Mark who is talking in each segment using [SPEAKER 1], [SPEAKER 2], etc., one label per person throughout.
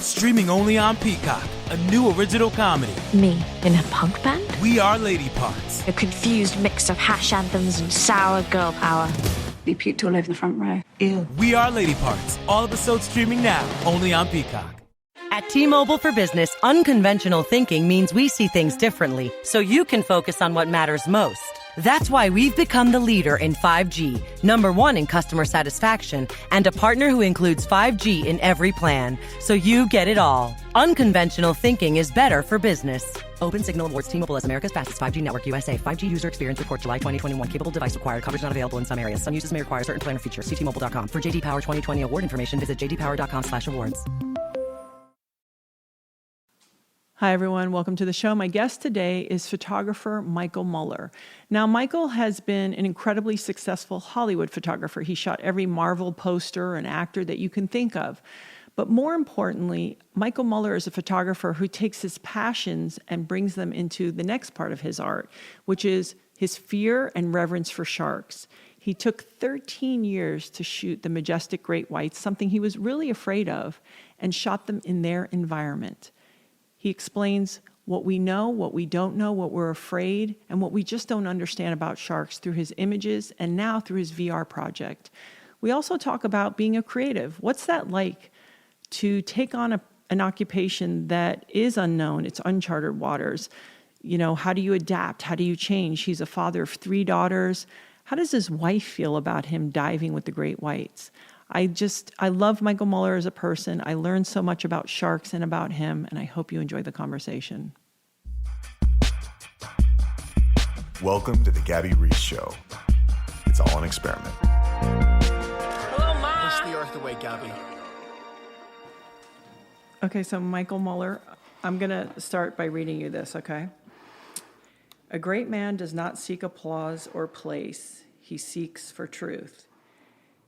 [SPEAKER 1] Streaming only on Peacock, a new original comedy.
[SPEAKER 2] Me in a punk band?
[SPEAKER 1] We Are Lady Parts.
[SPEAKER 2] A confused mix of hash anthems and sour girl power.
[SPEAKER 3] You puked all over the front row.
[SPEAKER 2] Ew.
[SPEAKER 1] We Are Lady Parts. All episodes streaming now, only on Peacock.
[SPEAKER 4] At T-Mobile for Business, unconventional thinking means we see things differently, so you can focus on what matters most. That's why we've become the leader in 5G, #1 in customer satisfaction, and a partner who includes 5G in every plan, so you get it all. Unconventional thinking is better for business. Open Signal awards T-Mobile as America's fastest 5G network USA. 5G user experience report July 2021. Capable device required. Coverage not available in some areas. Some uses may require certain plan or features. See T-Mobile.com. For JD Power 2020 award information, visit jdpower.com/awards.
[SPEAKER 5] Hi, everyone. Welcome to the show. My guest today is photographer Michael Muller. Now, Michael has been an incredibly successful Hollywood photographer. He shot every Marvel poster and actor that you can think of. But more importantly, Michael Muller is a photographer who takes his passions and brings them into the next part of his art, which is his fear and reverence for sharks. He took 13 years to shoot the majestic great whites, something he was really afraid of, and shot them in their environment. He explains what we know, what we don't know, what we're afraid, and what we just don't understand about sharks through his images and now through his VR project. We also talk about being a creative. What's that like to take on an occupation that is unknown? It's uncharted waters. You know, how do you adapt? How do you change? He's a father of 3 daughters. How does his wife feel about him diving with the great whites? I love Michael Muller as a person. I learned so much about sharks and about him, and I hope you enjoy the conversation.
[SPEAKER 6] Welcome to the Gabby Reese Show. It's all an experiment.
[SPEAKER 7] Hello, Ma! Push the earth away, Gabby.
[SPEAKER 5] Okay, so Michael Muller, I'm going to start by reading you this, okay? A great man does not seek applause or place. He seeks for truth.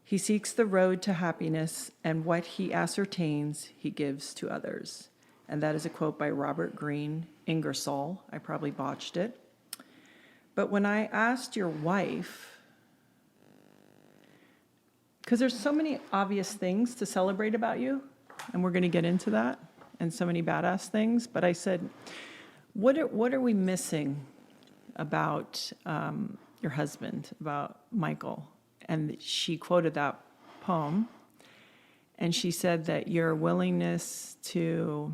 [SPEAKER 5] He seeks the road to happiness, and what he ascertains, he gives to others. And that is a quote by Robert Greene Ingersoll. I probably botched it. But when I asked your wife, because there's so many obvious things to celebrate about you, and we're going to get into that, and so many badass things, but I said, what are we missing about your husband, about Michael? And she quoted that poem, and she said that your willingness to,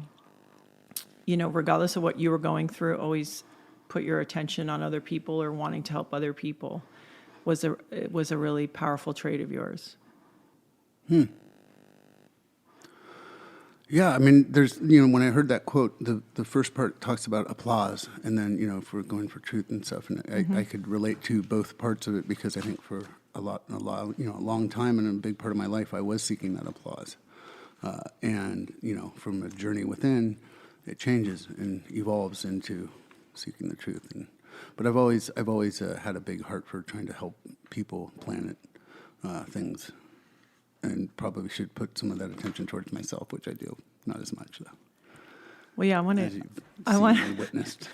[SPEAKER 5] you know, regardless of what you were going through, always put your attention on other people or wanting to help other people was a really powerful trait of yours.
[SPEAKER 8] Yeah, I mean, there's, you know, when I heard that quote, the first part talks about applause, and then, you know, if we're going for truth and stuff, and I could relate to both parts of it, because I think for a long time and a big part of my life, I was seeking that applause. And, you know, from a journey within, it changes and evolves into seeking the truth. But I've always had a big heart for trying to help people, planet, things, and probably should put some of that attention towards myself, which I do, not as much though.
[SPEAKER 5] Well, yeah, I want
[SPEAKER 8] witnessed.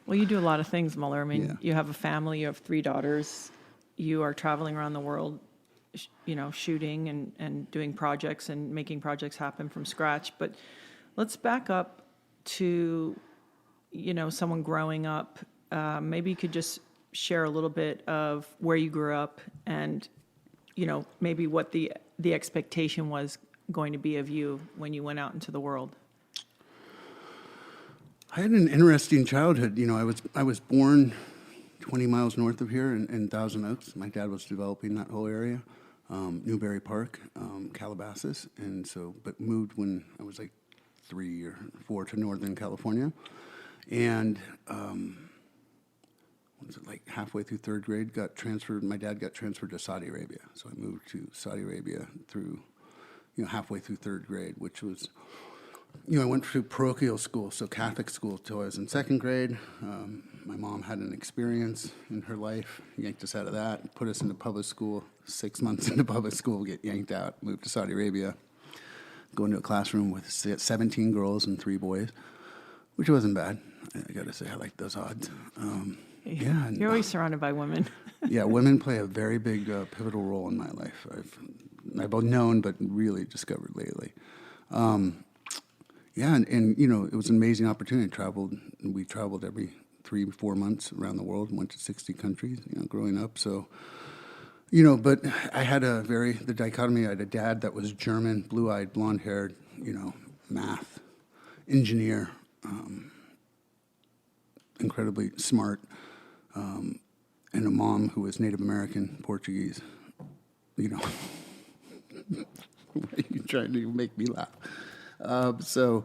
[SPEAKER 5] Well, you do a lot of things, Muller. I mean,
[SPEAKER 8] Yeah.
[SPEAKER 5] You have a family, you have 3 daughters, you are traveling around the world, you know, shooting and doing projects and making projects happen from scratch. But let's back up to, you know, someone growing up. Maybe you could just share a little bit of where you grew up and, you know, maybe what the expectation was going to be of you when you went out into the world.
[SPEAKER 8] I had an interesting childhood. You know, I was born 20 miles north of here in Thousand Oaks. My dad was developing that whole area, Newberry Park, Calabasas, and so, but moved when I was like 3 or 4 to Northern California, and was it like halfway through 3rd grade, got transferred. My dad got transferred to Saudi Arabia, so I moved to Saudi Arabia through, you know, halfway through 3rd grade, which was, you know, I went through parochial school, so Catholic school, till I was in 2nd grade. My mom had an experience in her life, yanked us out of that, put us into public school. 6 months into public school, get yanked out, moved to Saudi Arabia, go into a classroom with 17 girls and 3 boys, which wasn't bad. I got to say, I like those odds. Yeah,
[SPEAKER 5] You're always surrounded by women.
[SPEAKER 8] Yeah, women play a very big, pivotal role in my life. I've known, but really discovered lately. Yeah, and you know, it was an amazing opportunity. We traveled every 3-4 months around the world, went to 60 countries, you know, growing up. So, you know, but I had the dichotomy. I had a dad that was German, blue-eyed, blonde-haired, you know, math, engineer, incredibly smart, and a mom who was Native American, Portuguese, you know. Why are you trying to make me laugh? So,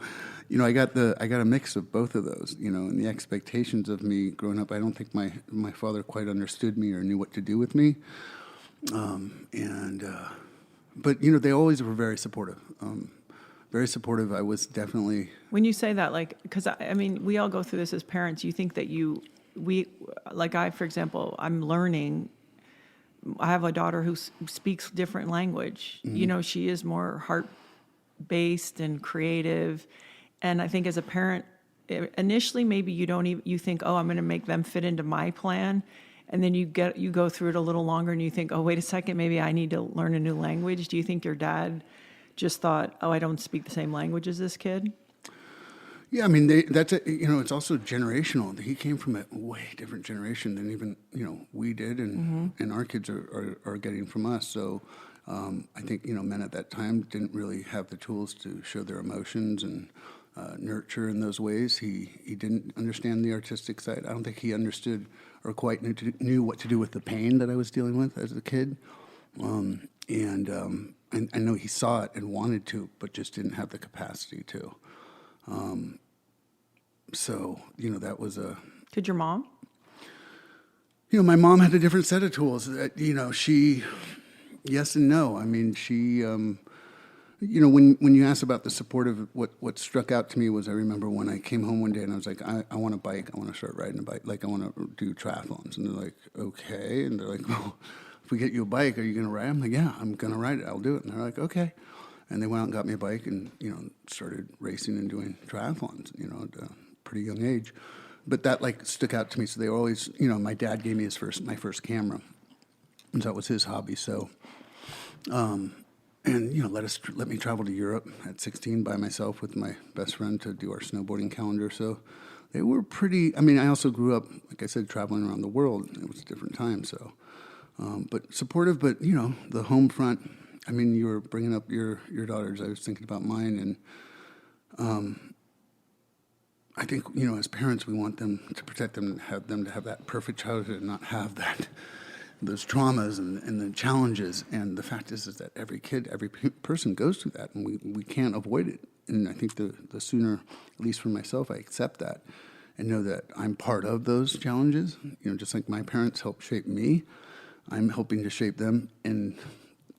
[SPEAKER 8] you know, I got a mix of both of those, you know, and the expectations of me growing up. I don't think my father quite understood me or knew what to do with me. But you know, they always were very supportive. Very supportive. I was definitely.
[SPEAKER 5] When you say that, like, because I mean, we all go through this as parents. You think that I, for example, I'm learning. I have a daughter who speaks different language. Mm-hmm. You know, she is more heart-based and creative. And I think as a parent, initially maybe you think, oh, I'm going to make them fit into my plan. And then you go through it a little longer and you think, oh, wait a second, maybe I need to learn a new language. Do you think your dad just thought, oh, I don't speak the same language as this kid?
[SPEAKER 8] Yeah, I mean, you know, it's also generational. He came from a way different generation than even, you know, we did, and our kids are getting from us. So I think, you know, men at that time didn't really have the tools to show their emotions and nurture in those ways. He didn't understand the artistic side. I don't think he understood or quite knew what to do with the pain that I was dealing with as a kid. And I know he saw it and wanted to, but just didn't have the capacity to. So, you know, that was a...
[SPEAKER 5] Did your mom?
[SPEAKER 8] You know, my mom had a different set of tools. That, you know, yes and no. I mean, you know, when you asked about the support of what struck out to me was I remember when I came home one day and I was like, I want a bike. I want to start riding a bike. Like, I want to do triathlons. And they're like, okay. And they're like, well, if we get you a bike, are you going to ride? I'm like, yeah, I'm going to ride it. I'll do it. And they're like, okay. And they went out and got me a bike and, you know, started racing and doing triathlons, you know, at a pretty young age. But that, like, stuck out to me. So they were always, you know, my dad gave me my first camera. And that was his hobby. So, and, you know, let me travel to Europe at 16 by myself with my best friend to do our snowboarding calendar. So they were pretty, I mean, I also grew up, like I said, traveling around the world. It was a different time. So, but supportive, but, you know, the home front. I mean, you were bringing up your daughters. I was thinking about mine, and I think, you know, as parents, we want them to protect them and have that perfect childhood and not have those traumas and the challenges. And the fact is that every kid, every person goes through that, and we can't avoid it. And I think the sooner, at least for myself, I accept that and know that I'm part of those challenges. You know, just like my parents helped shape me, I'm helping to shape them in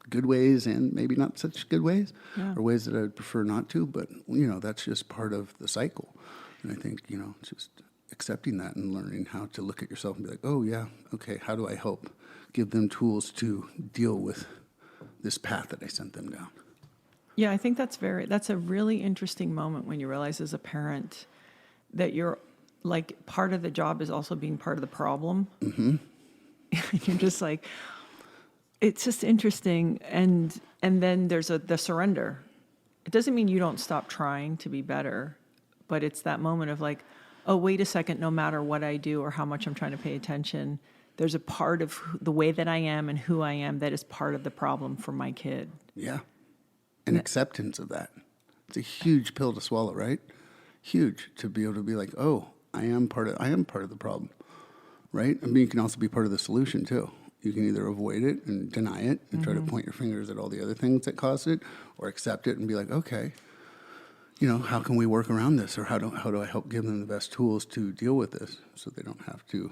[SPEAKER 8] good ways and maybe not such good ways, or ways that I'd prefer not to, but, you know, that's just part of the cycle. And I think, you know, just accepting that and learning how to look at yourself and be like, oh, yeah, okay, how do I help give them tools to deal with this path that I sent them down?
[SPEAKER 5] Yeah, I think that's a really interesting moment when you realize as a parent that you're, like, part of the job is also being part of the problem. Mm-hmm. You're just like... It's just interesting, and then there's the surrender. It doesn't mean you don't stop trying to be better, but it's that moment of like, oh, wait a second, no matter what I do or how much I'm trying to pay attention, there's a part of the way that I am and who I am that is part of the problem for my kid. Yeah,
[SPEAKER 8] and acceptance of that. It's a huge pill to swallow, right? Huge, to be able to be like, oh, I am part of the problem, right? I mean, you can also be part of the solution too. You can either avoid it and deny it and try to point your fingers at all the other things that caused it, or accept it and be like, okay, you know, how can we work around this? Or how do I help give them the best tools to deal with this so they don't have to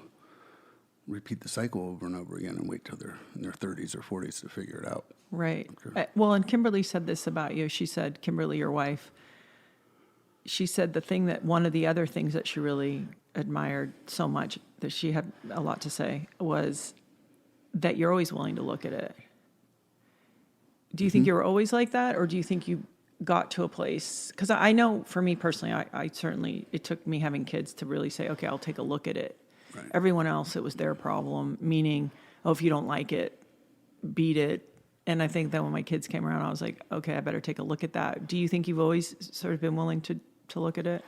[SPEAKER 8] repeat the cycle over and over again and wait till they're in their 30s or 40s to figure it out.
[SPEAKER 5] Right. Well, and Kimberly said this about you. She said, Kimberly, your wife, she said one of the other things that she really admired so much, that she had a lot to say, was that you're always willing to look at it. Do you think you were always like that, or do you think you got to a place? Because I know for me personally, I certainly, it took me having kids to really say, okay, I'll take a look at it. Right. Everyone else, it was their problem, meaning, oh, if you don't like it, beat it, And I think that when my kids came around, I was like, okay, I better take a look at that. Do you think you've always sort of been willing to look at it?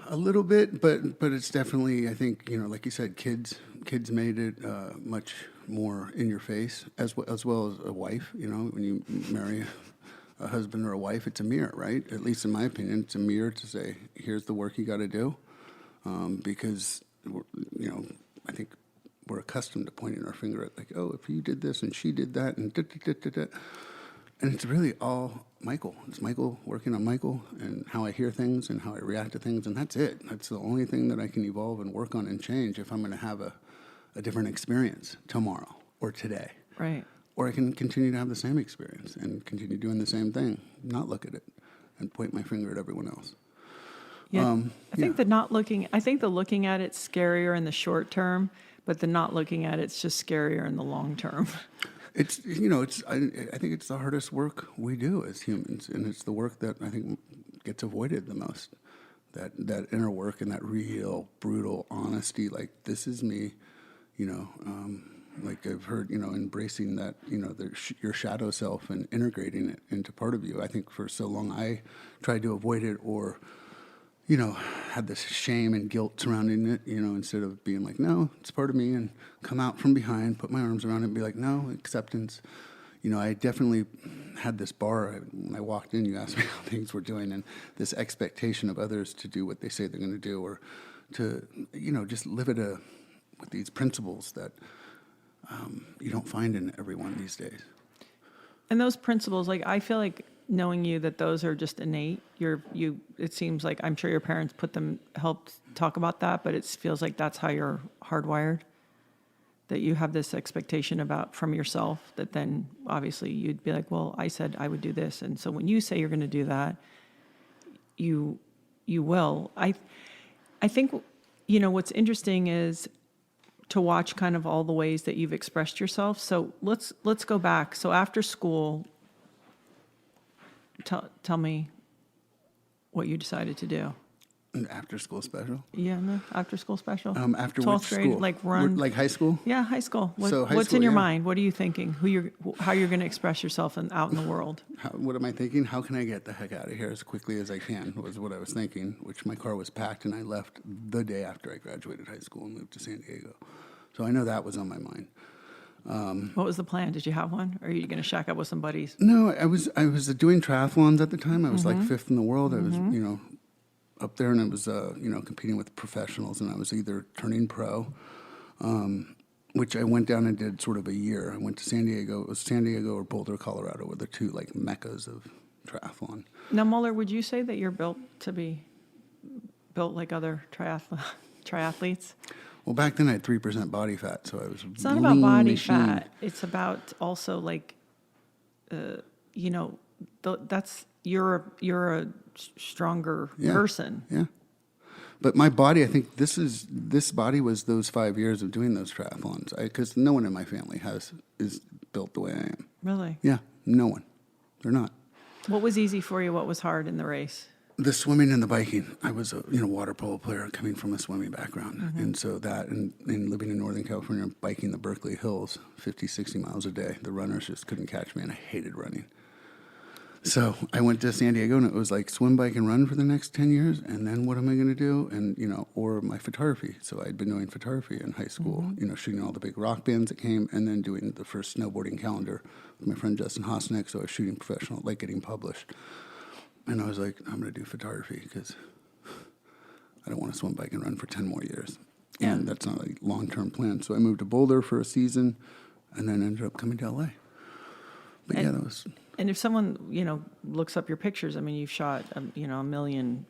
[SPEAKER 8] A little bit, but it's definitely, I think, like you said, kids made it much more in your face, as well as a wife. When you marry a husband or a wife, it's a mirror, right? At least in my opinion, it's a mirror to say, here's the work you got to do, because I think we're accustomed to pointing our finger at, like, oh, if you did this and she did that and and it's really all Michael. It's Michael working on Michael and how I hear things and how I react to things, and that's it. That's the only thing that I can evolve and work on and change if I'm going to have a different experience tomorrow or today.
[SPEAKER 5] Right.
[SPEAKER 8] Or I can continue to have the same experience and continue doing the same thing, not look at it and point my finger at everyone else.
[SPEAKER 5] Yeah, I think the looking at it's scarier in the short term, but the not looking at it's just scarier in the long term.
[SPEAKER 8] I think it's the hardest work we do as humans, and it's the work that I think gets avoided the most. That inner work and that real brutal honesty, like, this is me, like I've heard, embracing that, your shadow self and integrating it into part of you. I think for so long I tried to avoid it, or had this shame and guilt surrounding it, instead of being like, no, it's part of me, and come out from behind, put my arms around it and be like, no, acceptance. I definitely had this bar. When I walked in, you asked me how things were doing, and this expectation of others to do what they say they're going to do, or to, just live with these principles that you don't find in everyone these days.
[SPEAKER 5] And those principles, like, I feel like knowing you, that those are just innate. It seems like, I'm sure your parents helped talk about that, but it feels like that's how you're hardwired, that you have this expectation from yourself, that then obviously you'd be like, well, I said I would do this. And so when you say you're going to do that, you will. I think, what's interesting is to watch kind of all the ways that you've expressed yourself. So let's go back. So after school, tell me what you decided to do.
[SPEAKER 8] An after-school special?
[SPEAKER 5] Yeah, no, after-school special.
[SPEAKER 8] After
[SPEAKER 5] 12th
[SPEAKER 8] which
[SPEAKER 5] grade,
[SPEAKER 8] school?
[SPEAKER 5] Like run.
[SPEAKER 8] Like high school?
[SPEAKER 5] Yeah, high school.
[SPEAKER 8] So high
[SPEAKER 5] what's
[SPEAKER 8] school,
[SPEAKER 5] in your
[SPEAKER 8] yeah.
[SPEAKER 5] mind? What are you thinking? How you're going to express yourself out in the world?
[SPEAKER 8] What am I thinking? How can I get the heck out of here as quickly as I can, was what I was thinking, which my car was packed, and I left the day after I graduated high school and moved to San Diego. So I know that was on my mind.
[SPEAKER 5] What was the plan? Did you have one? Or are you going to shack up with some buddies?
[SPEAKER 8] No, I was doing triathlons at the time. I was like fifth in the world. I was, up there, and I was, competing with professionals, and I was either turning pro, which I went down and did sort of a year. I went to San Diego. It was San Diego or Boulder, Colorado, were the two, like, meccas of triathlon.
[SPEAKER 5] Now, Muller, would you say that you're built like other triathletes?
[SPEAKER 8] Well, back then I had 3% body fat, so I was
[SPEAKER 5] It's not about body
[SPEAKER 8] machine.
[SPEAKER 5] fat. It's about also, like, you're a stronger person.
[SPEAKER 8] Yeah. But my body, I think this body was those 5 years of doing those triathlons. Because no one in my family is built the way I am.
[SPEAKER 5] Really?
[SPEAKER 8] Yeah, no one. They're not.
[SPEAKER 5] What was easy for you? What was hard in the race?
[SPEAKER 8] The swimming and the biking. I was a water polo player coming from a swimming background. And so that, and living in Northern California, biking the Berkeley Hills 50, 60 miles a day, the runners just couldn't catch me, and I hated running. So I went to San Diego, and it was like swim, bike, and run for the next 10 years, and then what am I going to do? And, or my photography. So I'd been doing photography in high school, shooting all the big rock bands that came, and then doing the first snowboarding calendar with my friend Justin Hosnick, so I was shooting professional, like getting published. And I was like, I'm going to do photography because I don't want to swim, bike, and run for 10 more years.
[SPEAKER 5] Yeah.
[SPEAKER 8] And that's not a long-term plan. So I moved to Boulder for a season and then ended up coming to LA. But that was...
[SPEAKER 5] And if someone, looks up your pictures, I mean, you've shot, a million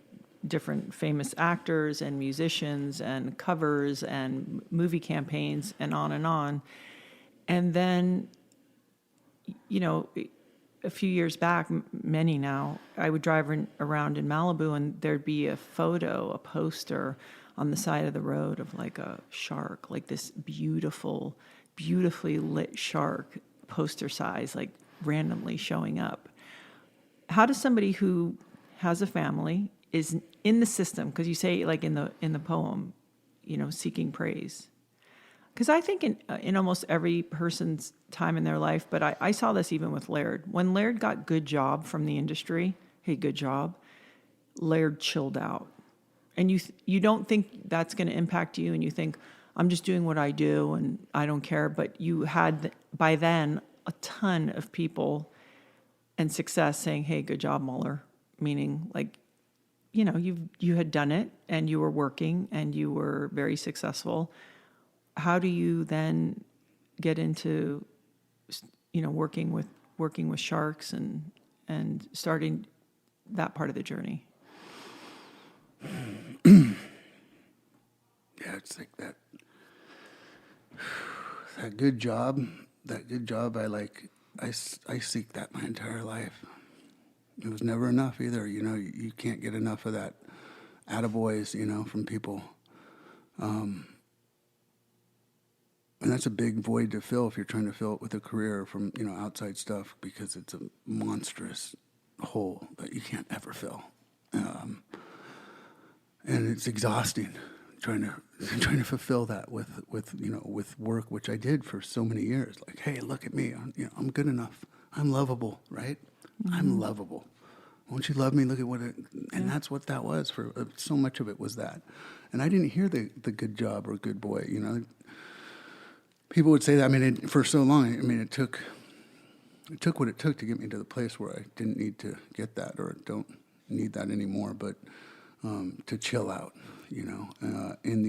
[SPEAKER 5] different famous actors and musicians and covers and movie campaigns and on and on. And then, a few years back, many now, I would drive around in Malibu, and there'd be a poster on the side of the road of like a shark, like this beautifully lit shark, poster size, like randomly showing up. How does somebody who has a family, is in the system, because you say, like in the poem, seeking praise, Because I think in almost every person's time in their life, but I saw this even with Laird. When Laird got good job from the industry, hey, good job, Laird chilled out. And you don't think that's going to impact you, and you think, I'm just doing what I do and I don't care. But you had, by then, a ton of people and success saying, hey, good job, Mueller. Meaning, like, you know, you had done it and you were working and you were very successful. How do you then get into, you know, working with sharks and starting that part of the journey?
[SPEAKER 8] Yeah, it's like that good job. That good job. I seek that my entire life. It was never enough either. You know, you can't get enough of that attaboys, you know, from people. And that's a big void to fill if you're trying to fill it with a career from, you know, outside stuff, because it's a monstrous hole that you can't ever fill. And it's exhausting trying to fulfill that with work, which I did for so many years. Like, hey, look at me, I'm good enough. I'm lovable, right? Mm-hmm. I'm lovable. Won't you love me? Look at what it... And that's what that was. For so much of it was that. And I didn't hear the good job or good boy, you know. People would say that. I mean, for so long, I mean, it took what it took to get me to the place where I didn't need to get that, or don't need that anymore, but to chill out, you know. In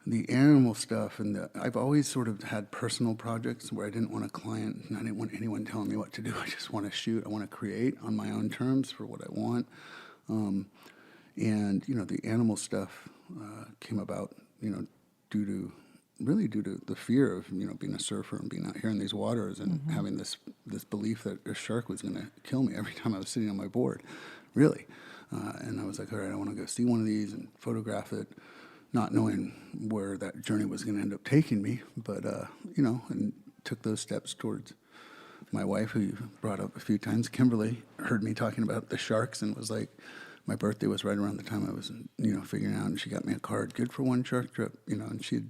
[SPEAKER 8] the animal stuff, and I've always sort of had personal projects where I didn't want a client, and I didn't want anyone telling me what to do. I just want to shoot. I want to create on my own terms for what I want. And, you know, the animal stuff came about, you know, due to the fear of, you know, being a surfer and being out here in these waters and having this belief that a shark was going to kill me every time I was sitting on my board, really. And I was like, all right, I want to go see one of these and photograph it, not knowing where that journey was going to end up taking me, but, you know, and took those steps towards my wife, who you brought up a few times. Kimberly heard me talking about the sharks and was like, my birthday was right around the time I was, you know, figuring out, and she got me a card, good for one shark trip, you know, and she'd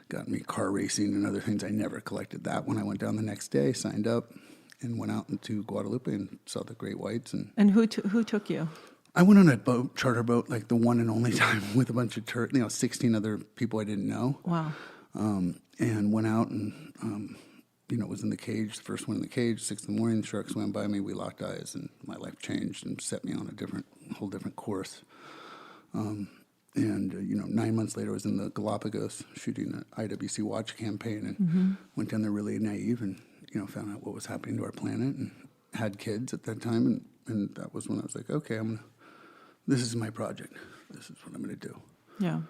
[SPEAKER 8] got me car racing and other things. I never collected that. When I went down the next day, signed up, and went out into Guadalupe and saw the great whites. And
[SPEAKER 5] who took you?
[SPEAKER 8] I went on a charter boat, like the one and only time, with a bunch of 16 other people I didn't know.
[SPEAKER 5] Wow.
[SPEAKER 8] And went out and, you know, was in the cage, the first one in the cage, 6 in the morning, the shark swam by me, we locked eyes, and my life changed and set me on a whole different course. And, you know, 9 months later, I was in the Galapagos shooting an IWC watch campaign, and went down there really naive and, you know, found out what was happening to our planet, and had kids at that time. And that was when I was like, okay, this is my project. This is what I'm going to do.
[SPEAKER 5] Yeah.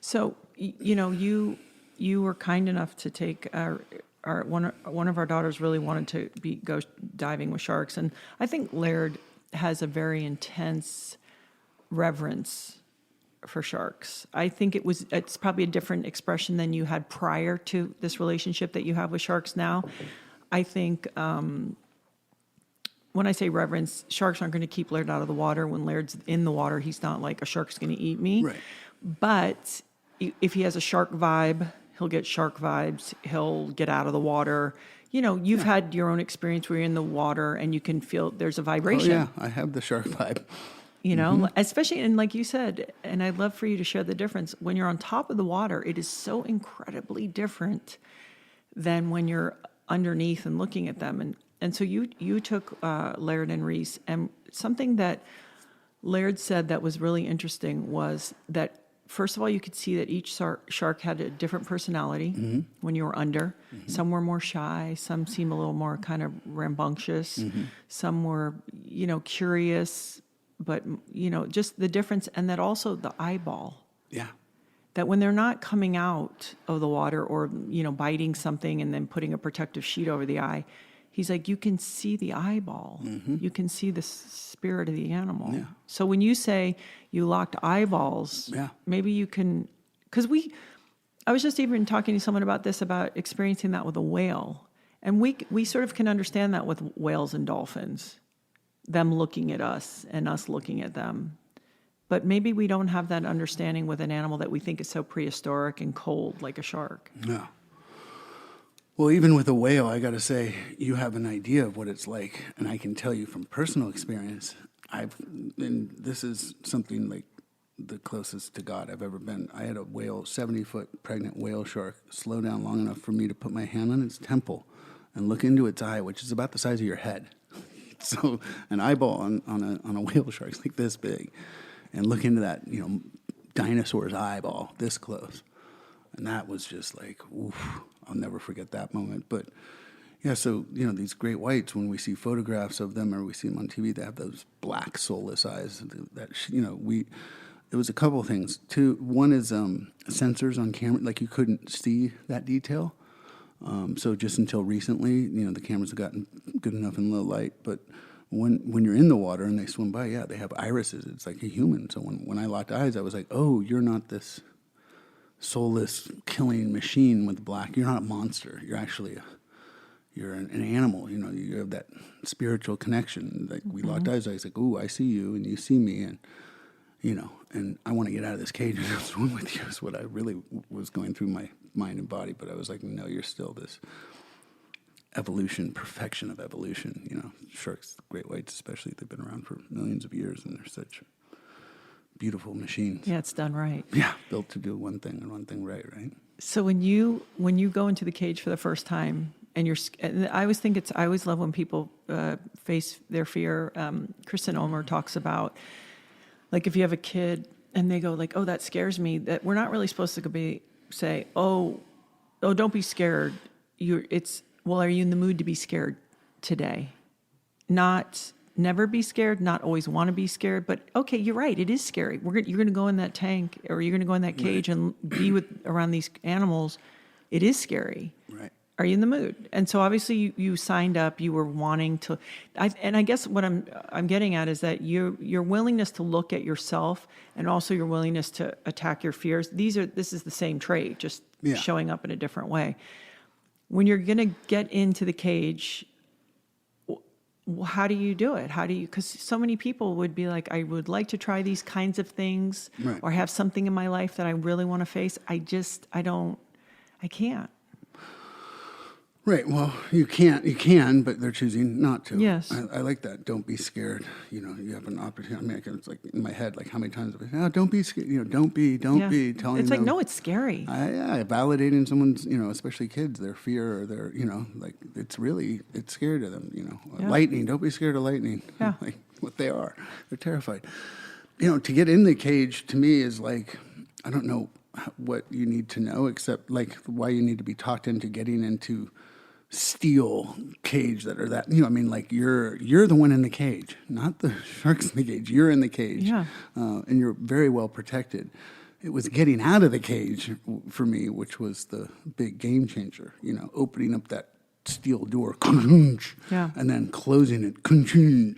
[SPEAKER 5] So, you know, you were kind enough to take one of our daughters really wanted to go diving with sharks, and I think Laird has a very intense reverence for sharks. I think it's probably a different expression than you had prior to this relationship that you have with sharks now. I think when I say reverence, sharks aren't going to keep Laird out of the water. When Laird's in the water, he's not like, a shark's going to eat me.
[SPEAKER 8] Right.
[SPEAKER 5] But if he has a shark vibe, he'll get shark vibes. He'll get out of the water. You know, you've had your own experience where you're in the water and you can feel there's a vibration.
[SPEAKER 8] Oh, yeah, I have the shark vibe.
[SPEAKER 5] You know, especially, and like you said, and I'd love for you to share the difference. When you're on top of the water, it is so incredibly different than when you're underneath and looking at them. And so you took Laird and Reese, and something that Laird said that was really interesting was that, first of all, you could see that each shark had a different personality when you were under. Some were more shy. Some seemed a little more kind of rambunctious. Some were, you know, curious, but, you know, just the difference. And that also the eyeball. Yeah. That when they're not coming out of the water or, you know, biting something and then putting a protective sheet over the eye, he's like, you can see the eyeball. You can see the spirit of the animal. Yeah. So when you say you locked eyeballs, maybe you can, because I was just even talking to someone about this, about experiencing that with a whale. And we sort of can understand that with whales and dolphins, them looking at us and us looking at them. But maybe we don't have that understanding with an animal that we think is so prehistoric and cold, like a shark.
[SPEAKER 8] Yeah. Well, even with a whale, I got to say, you have an idea of what it's like, and I can tell you from personal experience, and this is something like the closest to God I've ever been. I had a whale, 70-foot pregnant whale shark, slow down long enough for me to put my hand on its temple and look into its eye, which is about the size of your head. So an eyeball on a whale shark is like this big, and look into that, dinosaur's eyeball this close. And that was just like, oof, I'll never forget that moment. But yeah, so, these great whites, when we see photographs of them or we see them on TV, they have those black soulless eyes that, there was a couple of things. One is sensors on camera, like you couldn't see that detail. So just until recently, the cameras have gotten good enough in low light. But when you're in the water and they swim by, yeah, they have irises. It's like a human. So when I locked eyes, I was like, oh, you're not this soulless killing machine with black. You're not a monster. You're actually you're an animal. You have that spiritual connection. Like we locked eyes. I was like, ooh, I see you and you see me, and and I want to get out of this cage and swim with you is what I really was going through my mind and body. But I was like, no, you're still this perfection of evolution. Sharks, great whites especially, they've been around for millions of years, and they're such beautiful machines.
[SPEAKER 5] Yeah, it's done right.
[SPEAKER 8] Yeah, built to do one thing and one thing right.
[SPEAKER 5] So when you go into the cage for the first time, and I always love when people face their fear. Kristen Ulmer talks about, like, if you have a kid and they go like, oh, that scares me, that we're not really supposed to say, oh, don't be scared. Are you in the mood to be scared today? Not never be scared, not always want to be scared, but okay, you're right, it is scary. You're going to go in that tank, or you're going to go in that cage and be around these animals. It is scary.
[SPEAKER 8] Right.
[SPEAKER 5] Are you in the mood? And so obviously you signed up, you were wanting to, and I guess what I'm getting at is that your willingness to look at yourself and also your willingness to attack your fears. This is the same trait, just showing up in a different way. When you're going to get into the cage, how do you do it? Because so many people would be like, I would like to try these kinds of things, or have something in my life that I really want to face. I can't.
[SPEAKER 8] Right. Well, you can, but they're choosing not to.
[SPEAKER 5] Yes.
[SPEAKER 8] I like that. Don't be scared. You have an opportunity. It's like in my head, like how many times have I said, don't be scared. Don't be telling them.
[SPEAKER 5] It's like, no, it's scary.
[SPEAKER 8] Validating someone's, especially kids, their fear or their, like it's scared of them, Lightning. Don't be scared of lightning.
[SPEAKER 5] Yeah.
[SPEAKER 8] Like what they are. They're terrified. To get in the cage to me is like, I don't know what you need to know except like why you need to be talked into getting into steel cage that are that, like you're the one in the cage, not the sharks in the cage. You're in the cage, and you're very well protected. It was getting out of the cage for me, which was the big game changer. Opening up that steel door, and then closing it,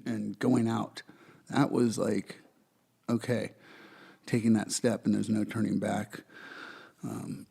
[SPEAKER 8] and going out. That was like, okay, taking that step, and there's no turning back.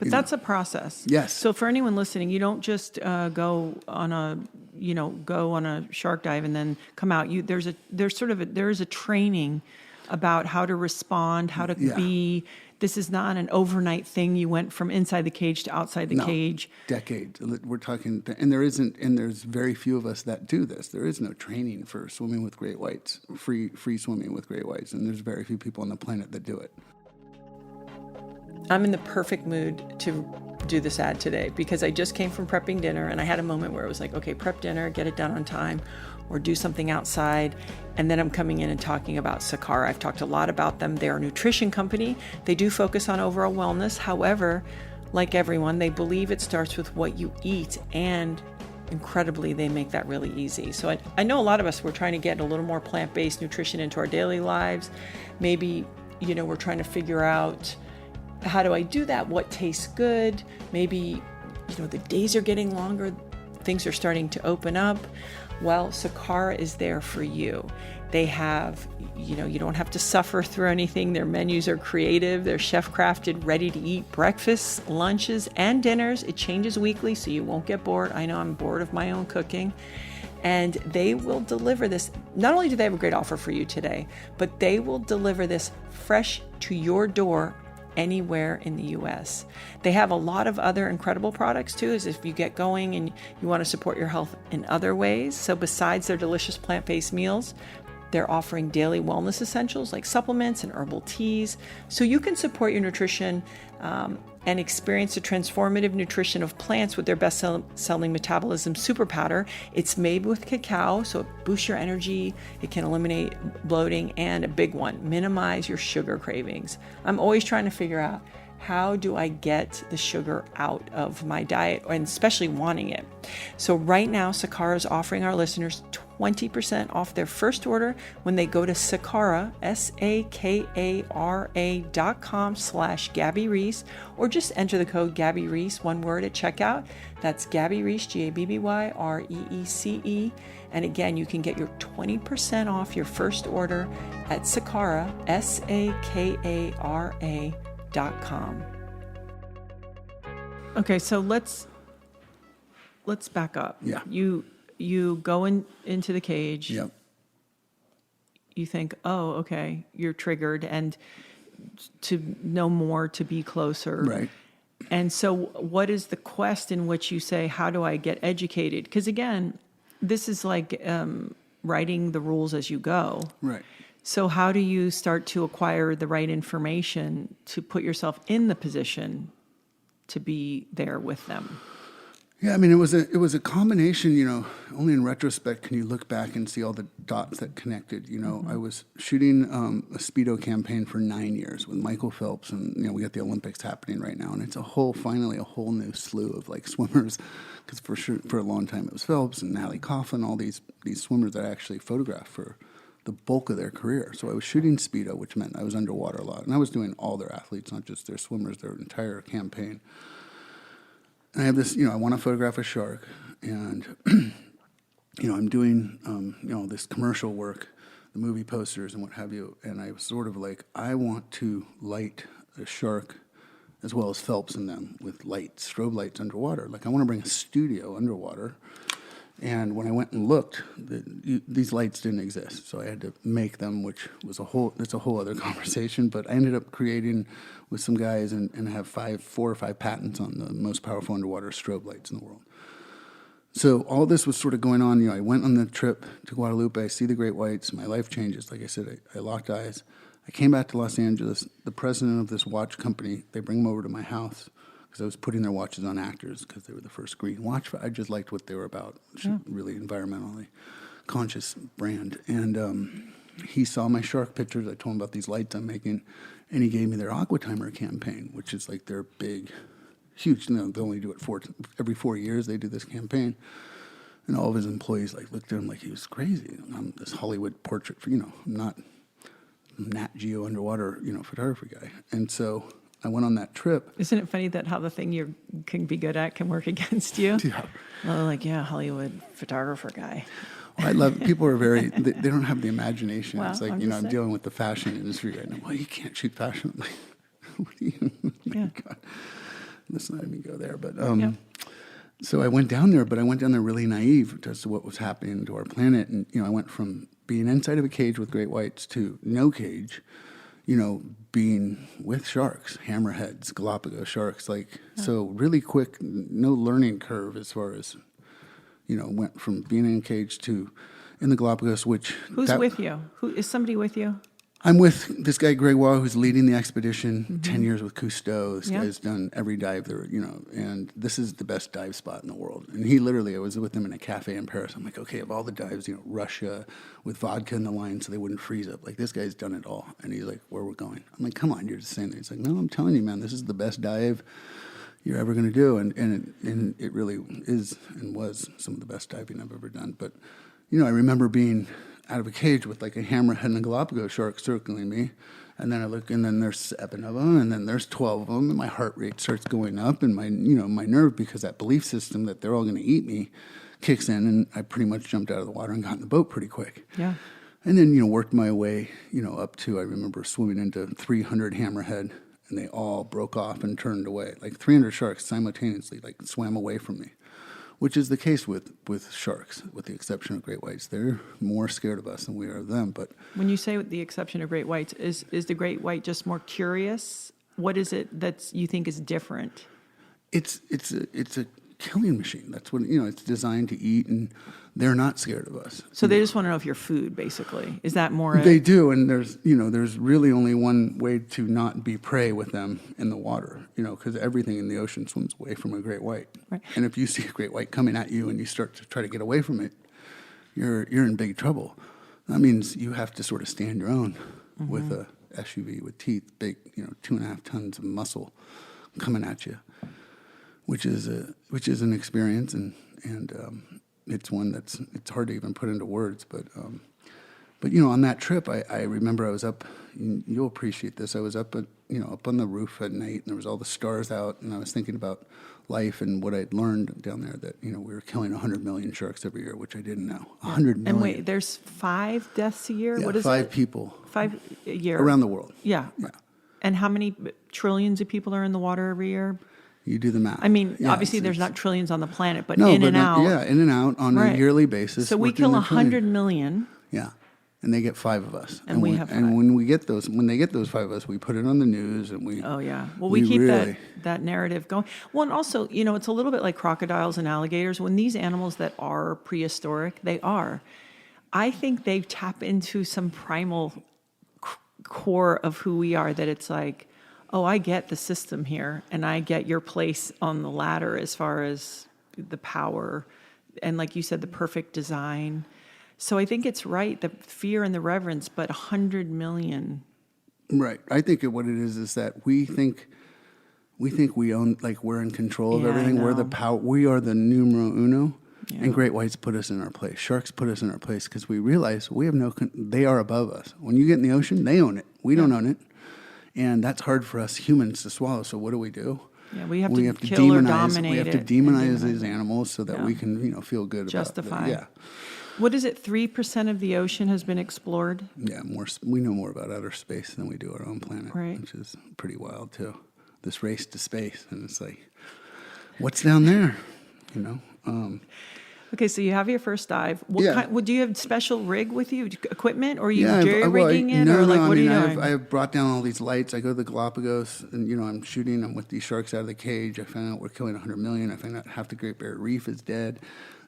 [SPEAKER 5] But that's a process.
[SPEAKER 8] Yes.
[SPEAKER 5] So for anyone listening, you don't just go on a shark dive and then come out. There is a training about how to respond, how to be. This is not an overnight thing. You went from inside the cage to outside the cage. Decades.
[SPEAKER 8] We're talking, and there's very few of us that do this. There is no training for swimming with great whites, free swimming with great whites, and there's very few people on the planet that do it.
[SPEAKER 5] I'm in the perfect mood to do this ad today because I just came from prepping dinner and I had a moment where I was like, okay, prep dinner, get it done on time, or do something outside. And then I'm coming in and talking about Sakara. I've talked a lot about them. They're a nutrition company. They do focus on overall wellness. However, like everyone, they believe it starts with what you eat, and incredibly, they make that really easy. So I know a lot of us, we're trying to get a little more plant-based nutrition into our daily lives. Maybe, we're trying to figure out, how do I do that? What tastes good? Maybe, the days are getting longer. Things are starting to open up. Well, Sakara is there for you. They have, you don't have to suffer through anything. Their menus are creative. They're chef-crafted, ready to eat breakfasts, lunches, and dinners. It changes weekly, so you won't get bored. I know I'm bored of my own cooking. And they will deliver this. Not only do they have a great offer for you today, but they will deliver this fresh to your door anywhere in the U.S. They have a lot of other incredible products too, as if you get going and you want to support your health in other ways. So besides their delicious plant-based meals, they're offering daily wellness essentials like supplements and herbal teas. So you can support your nutrition and experience the transformative nutrition of plants with their best-selling Metabolism Super Powder. It's made with cacao, so it boosts your energy, it can eliminate bloating, and a big one, minimize your sugar cravings. I'm always trying to figure out, how do I get the sugar out of my diet, and especially wanting it? So right now, Sakara is offering our listeners 20% off their first order when they go to Sakara, SAKARA.com/Gabby Reese, or just enter the code Gabby Reese, one word, at checkout. That's Gabby Reese, GABBYREECE. And again, you can get your 20% off your first order at Sakara, SAKARA.com. Okay, so let's back up.
[SPEAKER 8] Yeah.
[SPEAKER 5] You go into the cage.
[SPEAKER 8] Yep.
[SPEAKER 5] You think, oh, okay, you're triggered, and to know more, to be closer.
[SPEAKER 8] Right.
[SPEAKER 5] And so what is the quest in which you say, how do I get educated? Because again, this is like writing the rules as you go.
[SPEAKER 8] Right.
[SPEAKER 5] So how do you start to acquire the right information to put yourself in the position to be there with them?
[SPEAKER 8] Yeah, I mean, it was a combination, only in retrospect can you look back and see all the dots that connected. I was shooting a Speedo campaign for 9 years with Michael Phelps, and, we got the Olympics happening right now, and it's finally a whole new slew of like swimmers, because for a long time it was Phelps and Natalie Coughlin, all these swimmers that I actually photographed for the bulk of their career. So I was shooting Speedo, which meant I was underwater a lot, and I was doing all their athletes, not just their swimmers, their entire campaign. And I have this, I want to photograph a shark, and, I'm doing, this commercial work, the movie posters and what have you, and I was sort of like, I want to light a shark as well as Phelps in them with lights, strobe lights underwater. Like, I want to bring a studio underwater. And when I went and looked, these lights didn't exist, so I had to make them, which was it's a whole other conversation. But I ended up creating with some guys and have 4 or 5 patents on the most powerful underwater strobe lights in the world. So all this was sort of going on. I went on the trip to Guadalupe. I see the great whites. My life changes. Like I said, I locked eyes. I came back to Los Angeles. The president of this watch company, they bring them over to my house, because I was putting their watches on actors because they were the first green watch. I just liked what they were about, really environmentally conscious brand. And he saw my shark pictures. I told him about these lights I'm making, and he gave me their Aqua Timer campaign, which is like their big, huge. They only do it every 4 years. They do this campaign, and all of his employees looked at him like he was crazy. I'm this Hollywood portrait, I'm not Nat Geo underwater, photography guy, and so I went on that trip.
[SPEAKER 5] Isn't it funny that how the thing you can be good at can work against you?
[SPEAKER 8] Yeah.
[SPEAKER 5] Hollywood photographer guy.
[SPEAKER 8] Well, I love, people are they don't have the imagination.
[SPEAKER 5] Well,
[SPEAKER 8] it's like, I'm dealing with the fashion industry right now. Well, you can't shoot fashion. I'm like, what do you, God. Let's not even go there. But, so I went down there, but I went down there really naive as to what was happening to our planet. And, I went from being inside of a cage with great whites to no cage, being with sharks, hammerheads, Galapagos sharks, so really quick, no learning curve as far as, went from being in a cage to in the Galapagos, which...
[SPEAKER 5] Who's with you? Is somebody with you?
[SPEAKER 8] I'm with this guy, Gregoire, who's leading the expedition, 10 years with Cousteau. This guy's done every dive there, and this is the best dive spot in the world. And he literally, I was with him in a cafe in Paris. I'm like, okay, of all the dives, Russia with vodka in the line so they wouldn't freeze up. Like, this guy's done it all. And he's like, where we're going? I'm like, come on, you're just saying that. He's like, no, I'm telling you, man, this is the best dive you're ever going to do. And it really is and was some of the best diving I've ever done. But, I remember being out of a cage with like a hammerhead and a Galapagos shark circling me. And then I look, and then there's 7 of them, and then there's 12 of them, and my heart rate starts going up, and my nerve, because that belief system that they're all going to eat me kicks in, and I pretty much jumped out of the water and got in the boat pretty quick.
[SPEAKER 5] Yeah.
[SPEAKER 8] And then, worked my way, up to, I remember swimming into 300 hammerhead, and they all broke off and turned away. Like 300 sharks simultaneously, swam away from me. which is the case with sharks, with the exception of great whites. They're more scared of us than we are of them. But
[SPEAKER 5] When you say with the exception of great whites, is the great white just more curious? What is it that you think is different?
[SPEAKER 8] it's a killing machine. That's what, it's designed to eat, and they're not scared of us.
[SPEAKER 5] So they just want to know if you're food, basically. Is that more?
[SPEAKER 8] They do, and there's really only one way to not be prey with them in the water, because everything in the ocean swims away from a great white.
[SPEAKER 5] Right.
[SPEAKER 8] And if you see a great white coming at you and you start to try to get away from it, you're in big trouble. That means you have to sort of stand your own with a SUV with teeth, big, 2.5 tons of muscle coming at you, which is an experience, and it's one it's hard to even put into words. But on that trip, I remember I was up. You'll appreciate this. I was up up on the roof at night, and there was all the stars out, and I was thinking about life and what I'd learned down there, that we were killing 100 million sharks every year, which I didn't know. 100 million.
[SPEAKER 5] And wait, there's 5 deaths a year?
[SPEAKER 8] Yeah,
[SPEAKER 5] What is
[SPEAKER 8] 5
[SPEAKER 5] it?
[SPEAKER 8] people
[SPEAKER 5] 5 a year.
[SPEAKER 8] around the world.
[SPEAKER 5] Yeah.
[SPEAKER 8] Yeah.
[SPEAKER 5] And how many trillions of people are in the water every year?
[SPEAKER 8] You do the math.
[SPEAKER 5] I mean,
[SPEAKER 8] Yeah,
[SPEAKER 5] obviously there's
[SPEAKER 8] it's-
[SPEAKER 5] not trillions on the planet, but
[SPEAKER 8] no,
[SPEAKER 5] in
[SPEAKER 8] but
[SPEAKER 5] and out.
[SPEAKER 8] Yeah, in and out on
[SPEAKER 5] Right.
[SPEAKER 8] a yearly basis.
[SPEAKER 5] So we
[SPEAKER 8] within
[SPEAKER 5] kill
[SPEAKER 8] the
[SPEAKER 5] 100
[SPEAKER 8] trillion.
[SPEAKER 5] million.
[SPEAKER 8] Yeah, and they get 5 of us.
[SPEAKER 5] And we have 5.
[SPEAKER 8] And when they get those 5 of us, we put it on the news, and we.
[SPEAKER 5] Oh, yeah. Well, we keep
[SPEAKER 8] really,
[SPEAKER 5] that narrative going. Well, and also, it's a little bit like crocodiles and alligators. When these animals that are prehistoric, I think they tap into some primal core of who we are, that it's like, oh, I get the system here, and I get your place on the ladder as far as the power, and like you said, the perfect design. So I think it's right, the fear and the reverence, but 100 million.
[SPEAKER 8] Right. I think what it is that we think we own, like we're in control of
[SPEAKER 5] Yeah, I
[SPEAKER 8] everything. We're the
[SPEAKER 5] know.
[SPEAKER 8] power. We are the numero uno.
[SPEAKER 5] Yeah.
[SPEAKER 8] And great whites put us in our place. Sharks put us in our place because we realize we have they are above us. When you get in the ocean, they own it. We don't own it. And that's hard for us humans to swallow. So what do?
[SPEAKER 5] Yeah, we have to kill or dominate
[SPEAKER 8] We have to
[SPEAKER 5] it and
[SPEAKER 8] demonize
[SPEAKER 5] demonize
[SPEAKER 8] these
[SPEAKER 5] it.
[SPEAKER 8] animals so that
[SPEAKER 5] Yeah.
[SPEAKER 8] we can, feel good
[SPEAKER 5] Justify.
[SPEAKER 8] about it. Yeah.
[SPEAKER 5] What is it, 3% of the ocean has been explored?
[SPEAKER 8] Yeah, we know more about outer space than we do our own planet,
[SPEAKER 5] Right.
[SPEAKER 8] which is pretty wild too. This race to space, and it's like, what's down there?
[SPEAKER 5] Okay, so you have your first dive. What
[SPEAKER 8] Yeah.
[SPEAKER 5] do you have special rig with you, equipment, or are you
[SPEAKER 8] Yeah,
[SPEAKER 5] jerry rigging it,
[SPEAKER 8] no,
[SPEAKER 5] or like
[SPEAKER 8] no,
[SPEAKER 5] what are you
[SPEAKER 8] I
[SPEAKER 5] doing?
[SPEAKER 8] have brought down all these lights. I go to the Galapagos, and I'm shooting. I'm with these sharks out of the cage. I find out we're killing 100 million. I find out half the Great Barrier Reef is dead.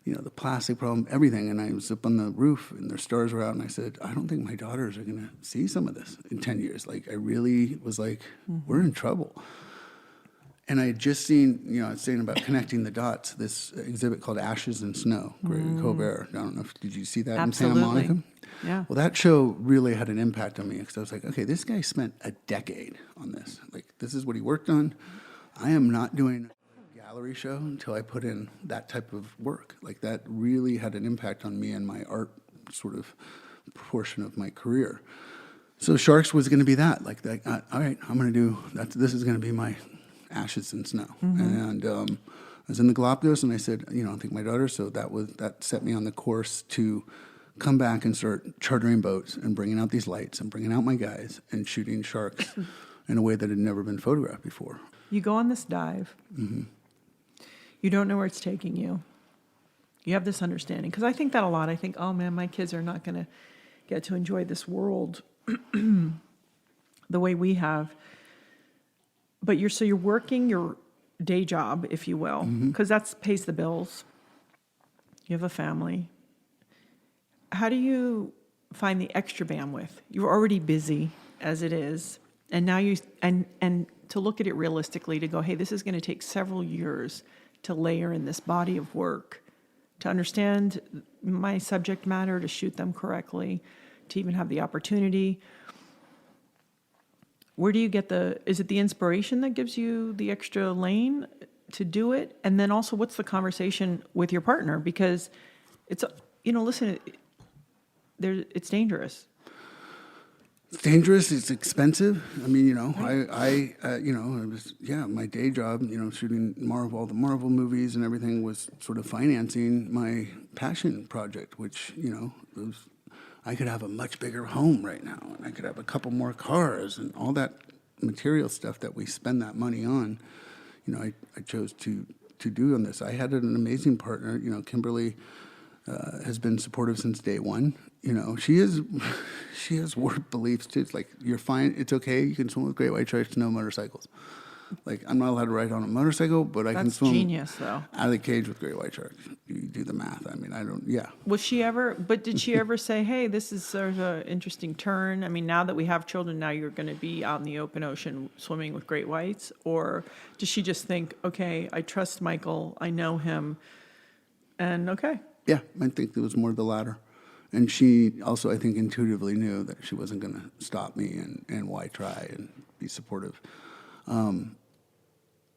[SPEAKER 8] The plastic problem, everything. And I was up on the roof, and their stars were out, and I said, I don't think my daughters are going to see some of this in 10 years. Like, I really was like, we're in trouble. And I had just seen, I was saying about connecting the dots, this exhibit called Ashes and Snow, Gregory Colbert. I don't know did you see that
[SPEAKER 5] Absolutely.
[SPEAKER 8] in Santa Monica?
[SPEAKER 5] Yeah.
[SPEAKER 8] Well, that show really had an impact on me, because I was like, okay, this guy spent a decade on this. Like, this is what he worked on. I am not doing a gallery show until I put in that type of work. Like, that really had an impact on me and my art sort of portion of my career. So Sharks was going to be that. Like, all right, I'm going to do that. This is going to be my Ashes and Snow. And I was in the Galapagos, and I said, I don't think my daughter. So that set me on the course to come back and start chartering boats and bringing out these lights and bringing out my guys and shooting sharks in a way that had never been photographed before.
[SPEAKER 5] You go on this dive. You don't know where it's taking you. You have this understanding, because I think that a lot. I think, oh man, my kids are not going to get to enjoy this world the way we have. But you're working your day job, if you will, because that pays the bills. You have a family. How do you find the extra bandwidth? You're already busy as it is, and now and to look at it realistically, to go, hey, this is going to take several years to layer in this body of work, to understand my subject matter, to shoot them correctly, to even have the opportunity. Where do you get is it the inspiration that gives you the extra lane to do it? And then also, what's the conversation with your partner? Because it's, listen, it's dangerous.
[SPEAKER 8] It's dangerous. It's expensive. I mean, I it was, my day job, shooting all the Marvel movies and everything was sort of financing my passion project, which, I could have a much bigger home right now, and I could have a couple more cars and all that material stuff that we spend that money on. I chose to to do on this. I had an amazing partner. Kimberly has been supportive since day one. She has warped beliefs too. It's like, you're fine. It's okay. You can swim with great white sharks, no motorcycles. Like, I'm not allowed to ride on a motorcycle, but I can swim
[SPEAKER 5] genius, though.
[SPEAKER 8] out of the cage with great white sharks. You do the math. I mean, yeah.
[SPEAKER 5] Did she ever say, hey, this is sort of an interesting turn? I mean, now that we have children, now you're going to be out in the open ocean swimming with great whites? Or does she just think, okay, I trust Michael, I know him, and okay?
[SPEAKER 8] Yeah, I think it was more the latter. And she also, I think, intuitively knew that she wasn't going to stop me, and why try and be supportive.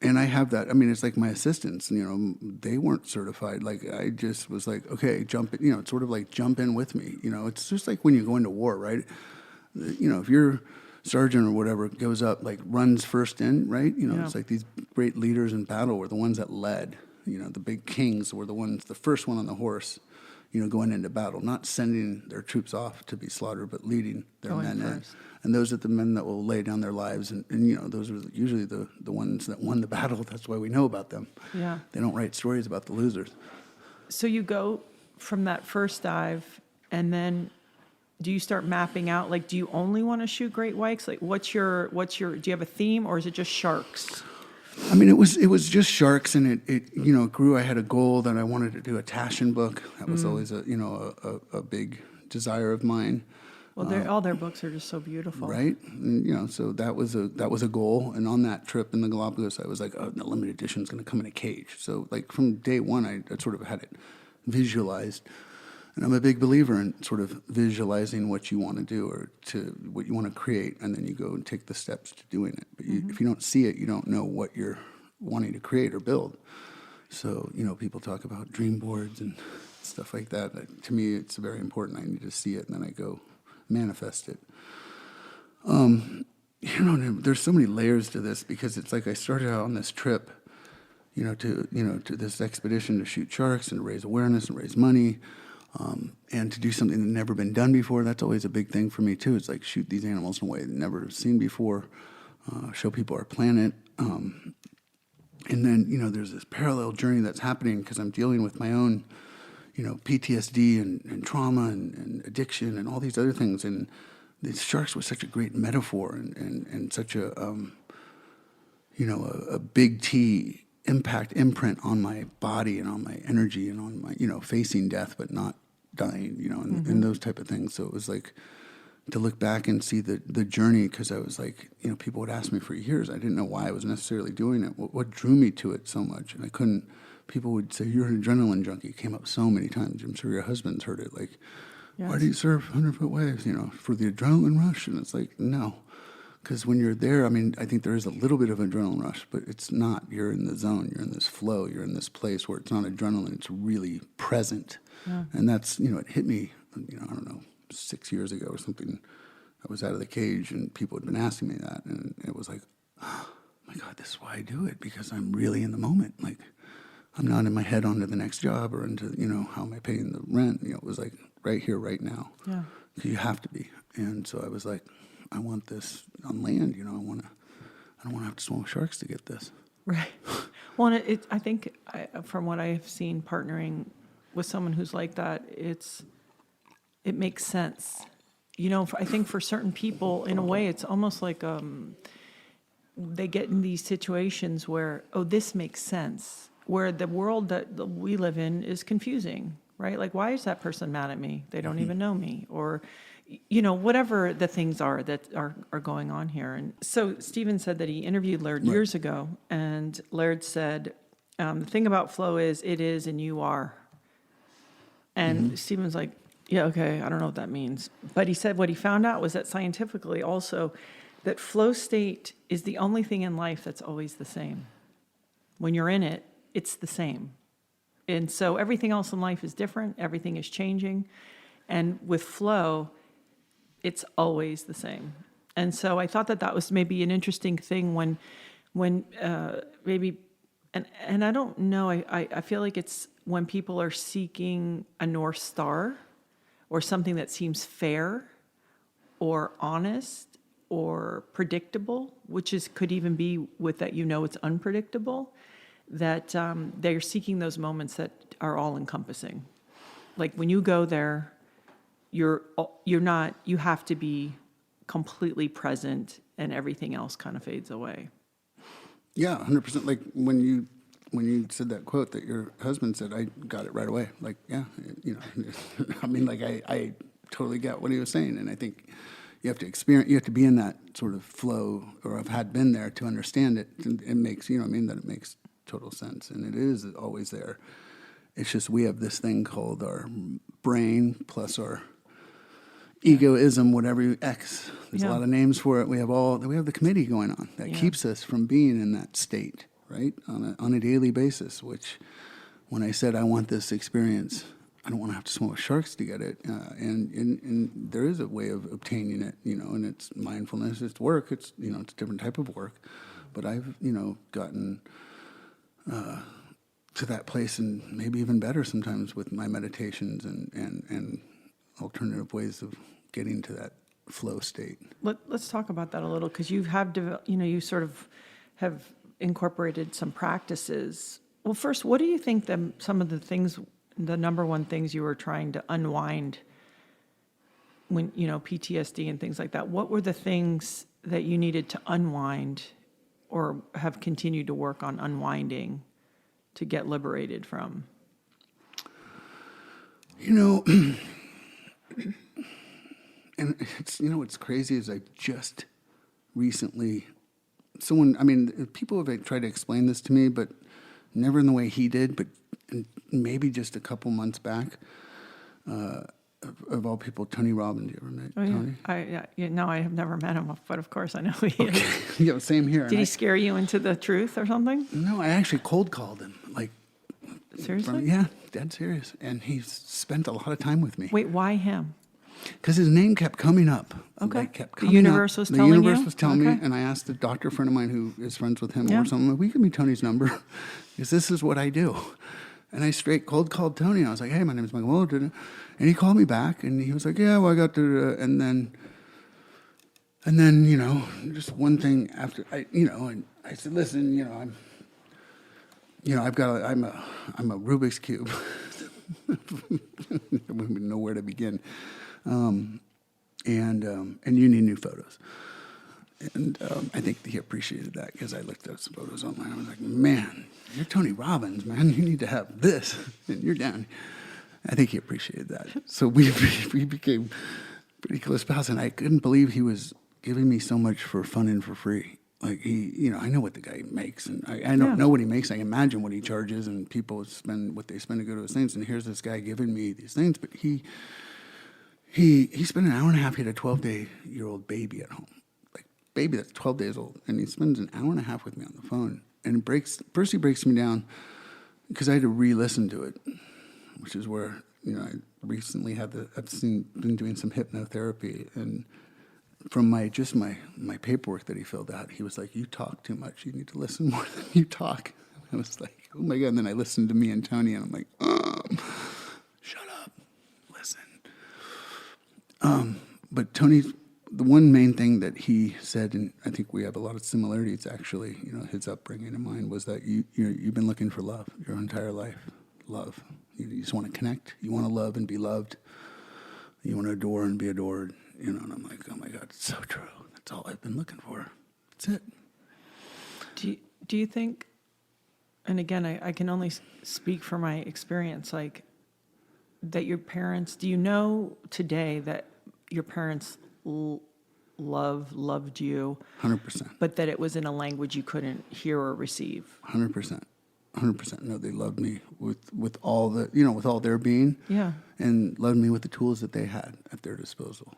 [SPEAKER 8] And I have that. I mean, it's like my assistants, they weren't certified. Like, I just was like, okay, jump in, it's sort of like jump in with me. It's just like when you go into war, right? If your sergeant or whatever goes up, like runs first in, right? It's like these great leaders in battle were the ones that led. The big kings were the first one on the horse, going into battle, not sending their troops off to be slaughtered, but leading their men in. And those are the men that will lay down their lives. And those are usually the ones that won the battle. That's why we know about them.
[SPEAKER 5] Yeah.
[SPEAKER 8] They don't write stories about the losers.
[SPEAKER 5] So you go from that first dive, and then do you start mapping out, like, do you only want to shoot great whites? Like, what's your, do you have a theme, or is it just sharks?
[SPEAKER 8] I mean, it was just sharks, and it grew. I had a goal that I wanted to do a Taschen book. That was always a big desire of mine.
[SPEAKER 5] Well, all their books are just so beautiful,
[SPEAKER 8] right? And, so that was a goal. And on that trip in the Galapagos, I was like, oh, the limited edition is going to come in a cage. So, like, from day one, I sort of had it visualized. And I'm a big believer in sort of visualizing what you want to do or what you want to create, and then you go and take the steps to doing it. But if you don't see it, you don't know what you're wanting to create or build. So, people talk about dream boards and stuff like that. To me, it's very important. I need to see it, and then I go manifest it. There's so many layers to this, because it's like I started out on this trip, to this expedition to shoot sharks and to raise awareness and raise money. And to do something that's never been done before. That's always a big thing for me too. It's like, shoot these animals in a way they've never seen before, show people our planet. And then, there's this parallel journey that's happening because I'm dealing with my own, PTSD and trauma and addiction and all these other things. And the sharks was such a great metaphor and such a big T imprint on my body and on my energy and on my, facing death but not dying, and those type of things. So it was like to look back and see the journey, because I was like, people would ask me for years. I didn't know why I was necessarily doing it. What drew me to it so much? And I couldn't. People would say, you're an adrenaline junkie. It came up so many times. I'm sure your husband's heard it. Like, why do you surf 100-foot waves, for the adrenaline rush? And it's like, no. Because when you're there, I mean, I think there is a little bit of adrenaline rush, but it's not. You're in the zone. You're in this flow. You're in this place where it's not adrenaline. It's really present. Yeah. And that's, it hit me, I don't know, 6 years ago or something. I was out of the cage, and people had been asking me that. And it was like, oh, my God, this is why I do it, because I'm really in the moment. Like, I'm not in my head onto the next job or into, how am I paying the rent? It was like right here, right now. Yeah. You have to be. And so I was like, I want this on land, I don't want to have to swim with sharks to get this. Right.
[SPEAKER 5] Well, I think from what I've seen partnering with someone who's like that, it makes sense. I think for certain people, in a way, it's almost like they get in these situations where, oh, this makes sense, where the world that we live in is confusing, right? Like, why is that person mad at me? They don't even know me, or whatever the things are that are going on here. And so Stephen said that he interviewed Laird years ago, and Laird said, the thing about flow is it is and you are. And Stephen's like, yeah, okay, I don't know what that means. But he said what he found out was that scientifically also, that flow state is the only thing in life that's always the same. When you're in it, it's the same. And so everything else in life is different. Everything is changing. And with flow, it's always the same. And so I thought that was maybe an interesting thing when maybe, and I don't know, I feel like it's when people are seeking a North Star or something that seems fair or honest or predictable, which could even be with that, it's unpredictable, that they're seeking those moments that are all encompassing. Like when you go there, you're not, you have to be completely present and everything else kind of fades away.
[SPEAKER 8] Yeah, 100%. Like when you said that quote that your husband said, I got it right away. Like, yeah, I mean, like I totally got what he was saying. And I think you have to be in that sort of flow, or have had been there to understand it. And it makes, that it makes total sense. And it is always there. It's just we have this thing called our brain plus our egoism, whatever X. There's a lot of names for it. We have the committee going on that keeps us from being in that state, right, on a daily basis. Which, when I said I want this experience, I don't want to have to swim with sharks to get it. And there is a way of obtaining it, and it's mindfulness, it's work, it's it's a different type of work. But I've gotten to that place, and maybe even better sometimes with my meditations and alternative ways of getting to that flow state.
[SPEAKER 5] Let's talk about that a little, because you have you sort of have incorporated some practices. Well, first, what do you think some of the things, the number one things you were trying to unwind when PTSD and things like that? What were the things that you needed to unwind or have continued to work on unwinding to get liberated from?
[SPEAKER 8] And it's, what's crazy is I just recently, people have tried to explain this to me, but never in the way he did, but maybe just a couple months back, of all people, Tony Robbins. You ever met Tony?
[SPEAKER 5] No, I have never met him, but of course I know who he is.
[SPEAKER 8] Yeah, same here.
[SPEAKER 5] Did he scare you into the truth or something?
[SPEAKER 8] No, I actually cold called him. Like,
[SPEAKER 5] seriously?
[SPEAKER 8] Yeah, dead serious. And he spent a lot of time with me.
[SPEAKER 5] Wait, why him?
[SPEAKER 8] Because his name kept coming up.
[SPEAKER 5] Okay.
[SPEAKER 8] Kept
[SPEAKER 5] The
[SPEAKER 8] coming
[SPEAKER 5] universe
[SPEAKER 8] up.
[SPEAKER 5] was telling you?
[SPEAKER 8] The universe was telling
[SPEAKER 5] Okay.
[SPEAKER 8] me, and I asked a doctor friend of mine who is friends with him
[SPEAKER 5] Yeah.
[SPEAKER 8] or something, will you give me Tony's number? Because this is what I do. And I straight cold called Tony. I was like, hey, my name is Michael Muller. And he called me back, and he was like, yeah, well, I got to, and then, just one thing after, and I said, listen, I'm a Rubik's Cube. I don't even know where to begin. And you need new photos. And I think he appreciated that, because I looked at some photos online. I was like, man, you're Tony Robbins, man. You need to have this, and you're down. I think he appreciated that. So we became pretty close pals, and I couldn't believe he was giving me so much for fun and for free. Like I know what the guy makes, and I don't know what he makes. I imagine what he charges, and people spend what they spend to go to his things. And here's this guy giving me these things, but he spent an hour and a half. He had a 12-year-old baby at home, like baby that's 12 days old, and he spends an hour and a half with me on the phone. And he breaks me down, because I had to re-listen to it, which is where I recently been doing some hypnotherapy, and from my paperwork that he filled out, he was like, you talk too much. You need to listen more than you talk. I was like, oh my God. And then I listened to me and Tony, and I'm like, shut up, listen. But Tony, the one main thing that he said, and I think we have a lot of similarities actually, his upbringing and mine, was that you've been looking for love your entire life. Love. You just want to connect. You want to love and be loved. You want to adore and be adored. And I'm like, oh my God, it's so true. That's all I've been looking for. That's it.
[SPEAKER 5] Do you think, and again, I can only speak from my experience, like that your parents, do you know today that your parents loved you?
[SPEAKER 8] 100%.
[SPEAKER 5] But that it was in a language you couldn't hear or receive?
[SPEAKER 8] 100%. 100%. No, they loved me with all with all their being.
[SPEAKER 5] Yeah. And
[SPEAKER 8] loved me with the tools that they had at their disposal.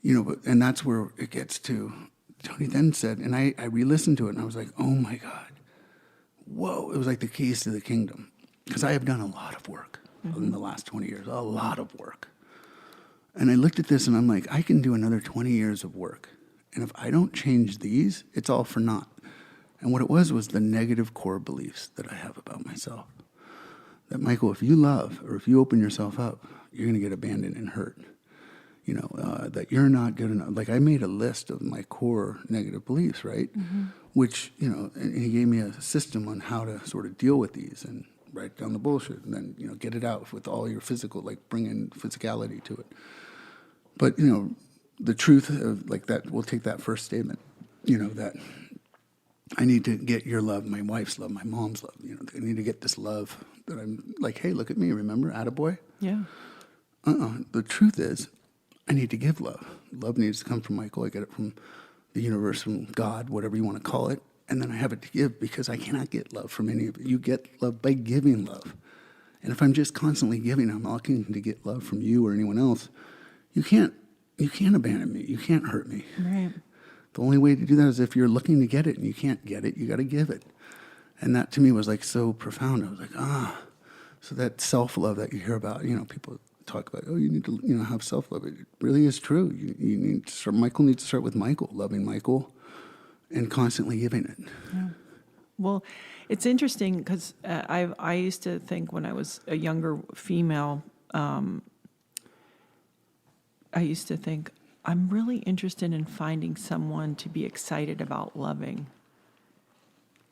[SPEAKER 8] And that's where it gets to. Tony then said, and I re-listened to it, and I was like, oh my God, whoa. It was like the keys to the kingdom. Because I have done a lot of work in the last 20 years, a lot of work. And I looked at this, and I'm like, I can do another 20 years of work. And if I don't change these, it's all for naught. And what it was the negative core beliefs that I have about myself. That, Michael, if you love or if you open yourself up, you're going to get abandoned and hurt. that you're not good enough. Like I made a list of my core negative beliefs, right? Mm-hmm. Which, and he gave me a system on how to sort of deal with these and write down the bullshit and then, get it out with all your physical, like bring in physicality to it. But, the truth of like that, we'll take that first statement, that I need to get your love, my wife's love, my mom's love. I need to get this love that I'm like, hey, look at me, remember, attaboy?
[SPEAKER 5] Yeah.
[SPEAKER 8] The truth is, I need to give love. Love needs to come from Michael. I get it from the universe, from God, whatever you want to call it. And then I have it to give because I cannot get love from any of it. You get love by giving love. And if I'm just constantly giving, I'm looking to get love from you or anyone else, you can't abandon me. You can't hurt me.
[SPEAKER 5] Right.
[SPEAKER 8] The only way to do that is if you're looking to get it and you can't get it, you got to give it. And that to me was like so profound. I was like, so that self-love that you hear about, people talk about, you need to, have self-love. It really is true. You need to start, Michael needs to start with Michael, loving Michael and constantly giving it.
[SPEAKER 5] Yeah. Well, it's interesting because I used to think when I was a younger female, I used to think, I'm really interested in finding someone to be excited about loving.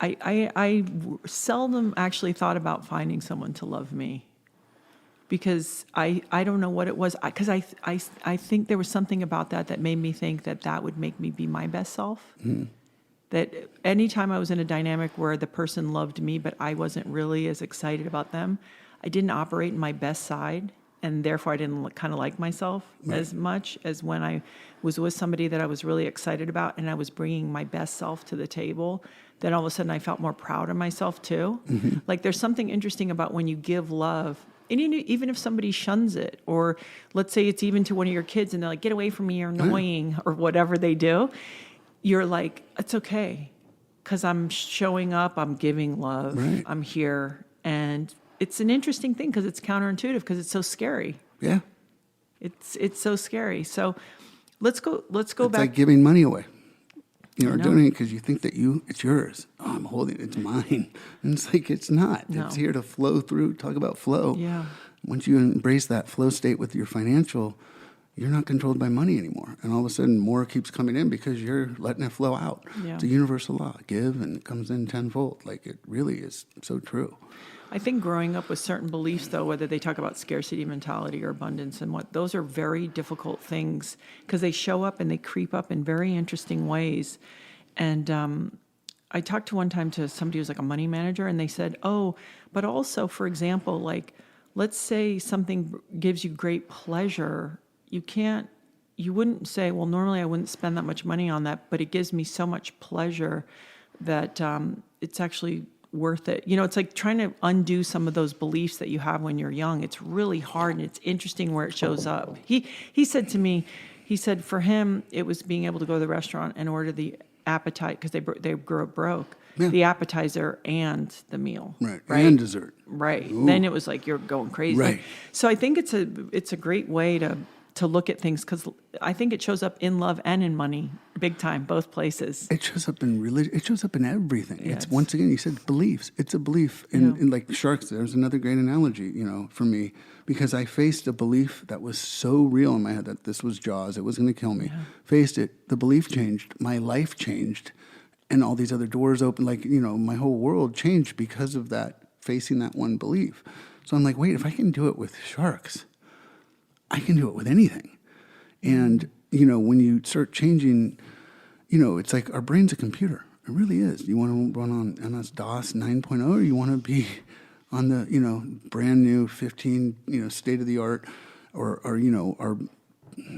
[SPEAKER 5] I seldom actually thought about finding someone to love me because I don't know what it was. Because I think there was something about that made me think that would make me be my best self. Mm. That anytime I was in a dynamic where the person loved me, but I wasn't really as excited about them, I didn't operate in my best side. And therefore, I didn't kind of like myself as much as when I was with somebody that I was really excited about and I was bringing my best self to the table. Then all of a sudden, I felt more proud of myself, too. Mm-hmm. Like, there's something interesting about when you give love, and even if somebody shuns it, or let's say it's even to one of your kids, and they're like, get away from me, you're annoying, or whatever they do, you're like, it's okay, because I'm showing up, I'm giving love, I'm here, and it's an interesting thing because it's counterintuitive because it's so scary. Yeah. It's so scary. So let's go
[SPEAKER 8] it's
[SPEAKER 5] back.
[SPEAKER 8] It's like giving money away. Or doing it because you think that it's yours. Oh, I'm holding it. It's mine. And it's like, it's not. No. It's here to flow through. Talk about flow. Yeah. Once you embrace that flow state with your financial, you're not controlled by money anymore. And all of a sudden, more keeps coming in because you're letting it flow out. Yeah. It's a universal law. Give and it comes in tenfold. Like, it really is so true.
[SPEAKER 5] I think growing up with certain beliefs, though, whether they talk about scarcity mentality or abundance and those are very difficult things because they show up and they creep up in very interesting ways. And I talked to one time to somebody who's like a money manager, and they said, but also, for example, like, let's say something gives you great pleasure. You wouldn't say, well, normally I wouldn't spend that much money on that, but it gives me so much pleasure that it's actually worth it. It's like trying to undo some of those beliefs that you have when you're young. It's really hard, and it's interesting where it shows up. He said to me, for him, it was being able to go to the restaurant and order the appetite because they grew up broke. Yeah. The appetizer and the meal. Right. And dessert. Right. Ooh. Then it was like you're going crazy. Right. So I think it's a great way to look at things because I think it shows up in love and in money, big time, both places. It shows up in religion. It shows up in everything. Yeah, it's once again, you said beliefs. It's a belief in like sharks. There's another great analogy, for me, because I faced a belief that was so real in my head that this was Jaws. It was going to kill me. Yeah. Faced it. The belief changed. My life changed. And all these other doors opened. Like, my whole world changed because of that, facing that one belief. So I'm like, wait, if I can do it with sharks, I can do it with anything. And, when you start changing, it's like our brain's a computer. It really is. You want to run on MS-DOS 9.0 or you want to be on the, brand new 15, state-of-the-art or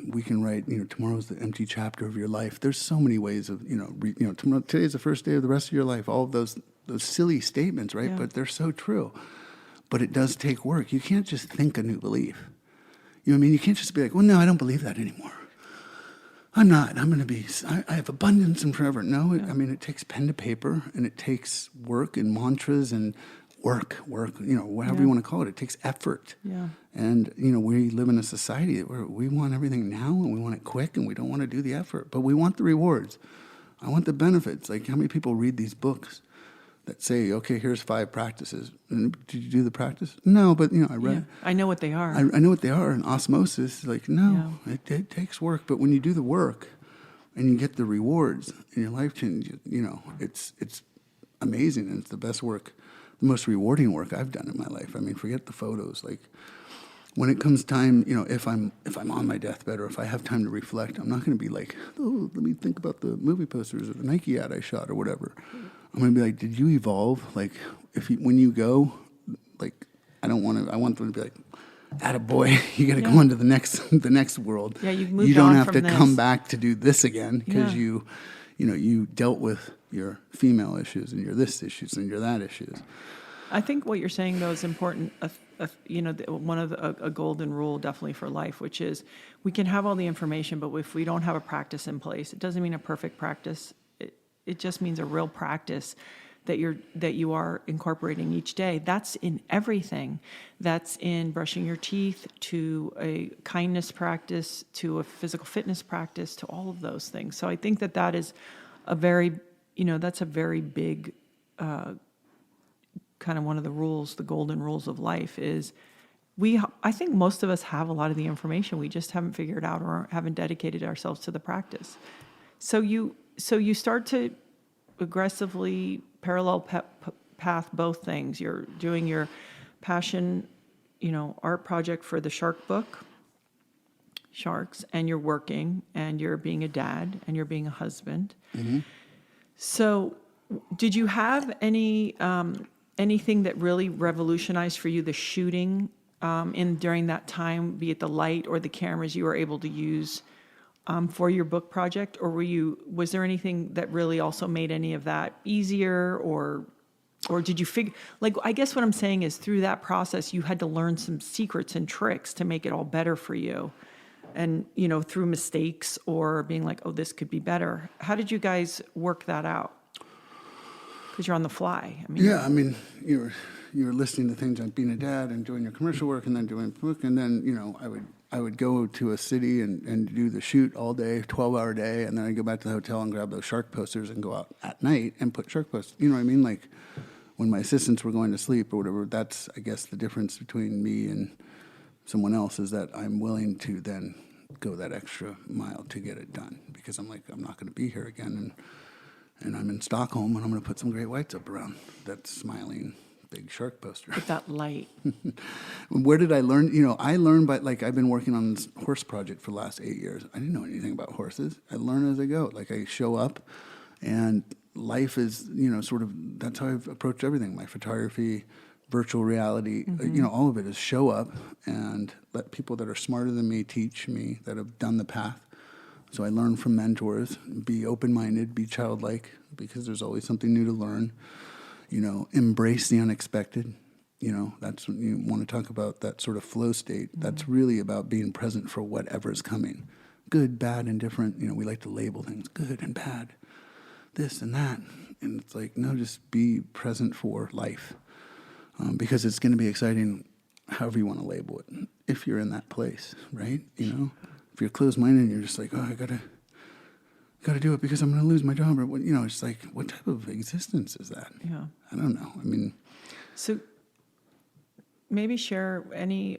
[SPEAKER 5] we can write, tomorrow's the empty chapter of your life. There's so many ways of, tomorrow, today's the first day of the rest of your life. All of those silly statements, right? Yeah. But they're so true. But it does take work. You can't just think a new belief. You know what I mean? You can't just be like, well, no, I don't believe that anymore. I'm not. I'm going to be, I have abundance and forever. No, it takes pen to paper, and it takes work and mantras and work, whatever you want to call it. It takes effort. Yeah. And, we live in a society where we want everything now, and we want it quick, and we don't want to do the effort. But we want the rewards. I want the benefits. Like, how many people read these books?
[SPEAKER 8] that say, okay, here's 5 practices. And did you do the practice? No, but I read.
[SPEAKER 5] Yeah. I know what they are.
[SPEAKER 8] I know what they are. And osmosis, like, no, it takes work. But when you do the work and you get the rewards in your life change, it's amazing. And it's the best work, the most rewarding work I've done in my life. I mean, forget the photos. Like, when it comes time, if I'm on my deathbed or if I have time to reflect, I'm not going to be like, oh, let me think about the movie posters or the Nike ad I shot or whatever. I'm going to be like, did you evolve? Like, when you go, like, I want them to be like, attaboy, you got to go into the next world.
[SPEAKER 5] Yeah, you've moved
[SPEAKER 8] You don't
[SPEAKER 5] on
[SPEAKER 8] have
[SPEAKER 5] from
[SPEAKER 8] to
[SPEAKER 5] this.
[SPEAKER 8] come back to do this again because you dealt with your female issues and your this issues and your that issues.
[SPEAKER 5] I think what you're saying, though, is important. One of a golden rule definitely for life, which is we can have all the information, but if we don't have a practice in place, it doesn't mean a perfect practice. It just means a real practice that you are incorporating each day. That's in everything. That's in brushing your teeth, to a kindness practice, to a physical fitness practice, to all of those things. So I think that is a very, that's a very big. Kind of one of the rules, the golden rules of life is I think most of us have a lot of the information. We just haven't figured out or haven't dedicated ourselves to the practice. So you start to aggressively parallel path both things. You're doing your passion, art project for the sharks, and you're working, and you're being a dad, and you're being a husband. Mm-hmm. So did you have anything that really revolutionized for you the shooting during that time, be it the light or the cameras you were able to use for your book project? Or was there anything that really also made any of that easier, or did you figure, like, I guess what I'm saying is through that process, you had to learn some secrets and tricks to make it all better for you. And, through mistakes or being like, oh, this could be better. How did you guys work that out? Because you're on the fly.
[SPEAKER 8] You're listening to things like being a dad and doing your commercial work and then doing book. And then, I would go to a city and do the shoot all day, 12-hour day. And then I'd go back to the hotel and grab those shark posters and go out at night and put shark posters. You know what I mean? Like, when my assistants were going to sleep or whatever, that's, I guess, the difference between me and someone else is that I'm willing to then go that extra mile to get it done. Because I'm like, I'm not going to be here again. And I'm in Stockholm, and I'm going to put some great whites up around that smiling big shark poster.
[SPEAKER 5] With that light.
[SPEAKER 8] Where did I learn? I learned by, like, I've been working on this horse project for the last 8 years. I didn't know anything about horses. I learn as I go. Like, I show up, and life is, sort of, that's how I've approached everything. My photography, virtual reality, all of it is show up and let people that are smarter than me teach me, that have done the path. So I learn from mentors, be open-minded, be childlike, because there's always something new to learn. Embrace the unexpected. That's when you want to talk about that sort of flow state. Mm-hmm. That's really about being present for whatever's coming. Good, bad, and different. We like to label things, good and bad, this and that. And it's like, no, just be present for life. Because it's going to be exciting however you want to label it, if you're in that place, right? If you're closed-minded and you're just like, oh, I gotta do it because I'm going to lose my job, or what? It's like, what type of existence is that?
[SPEAKER 5] Yeah,
[SPEAKER 8] I don't know. I mean,
[SPEAKER 5] so maybe share any.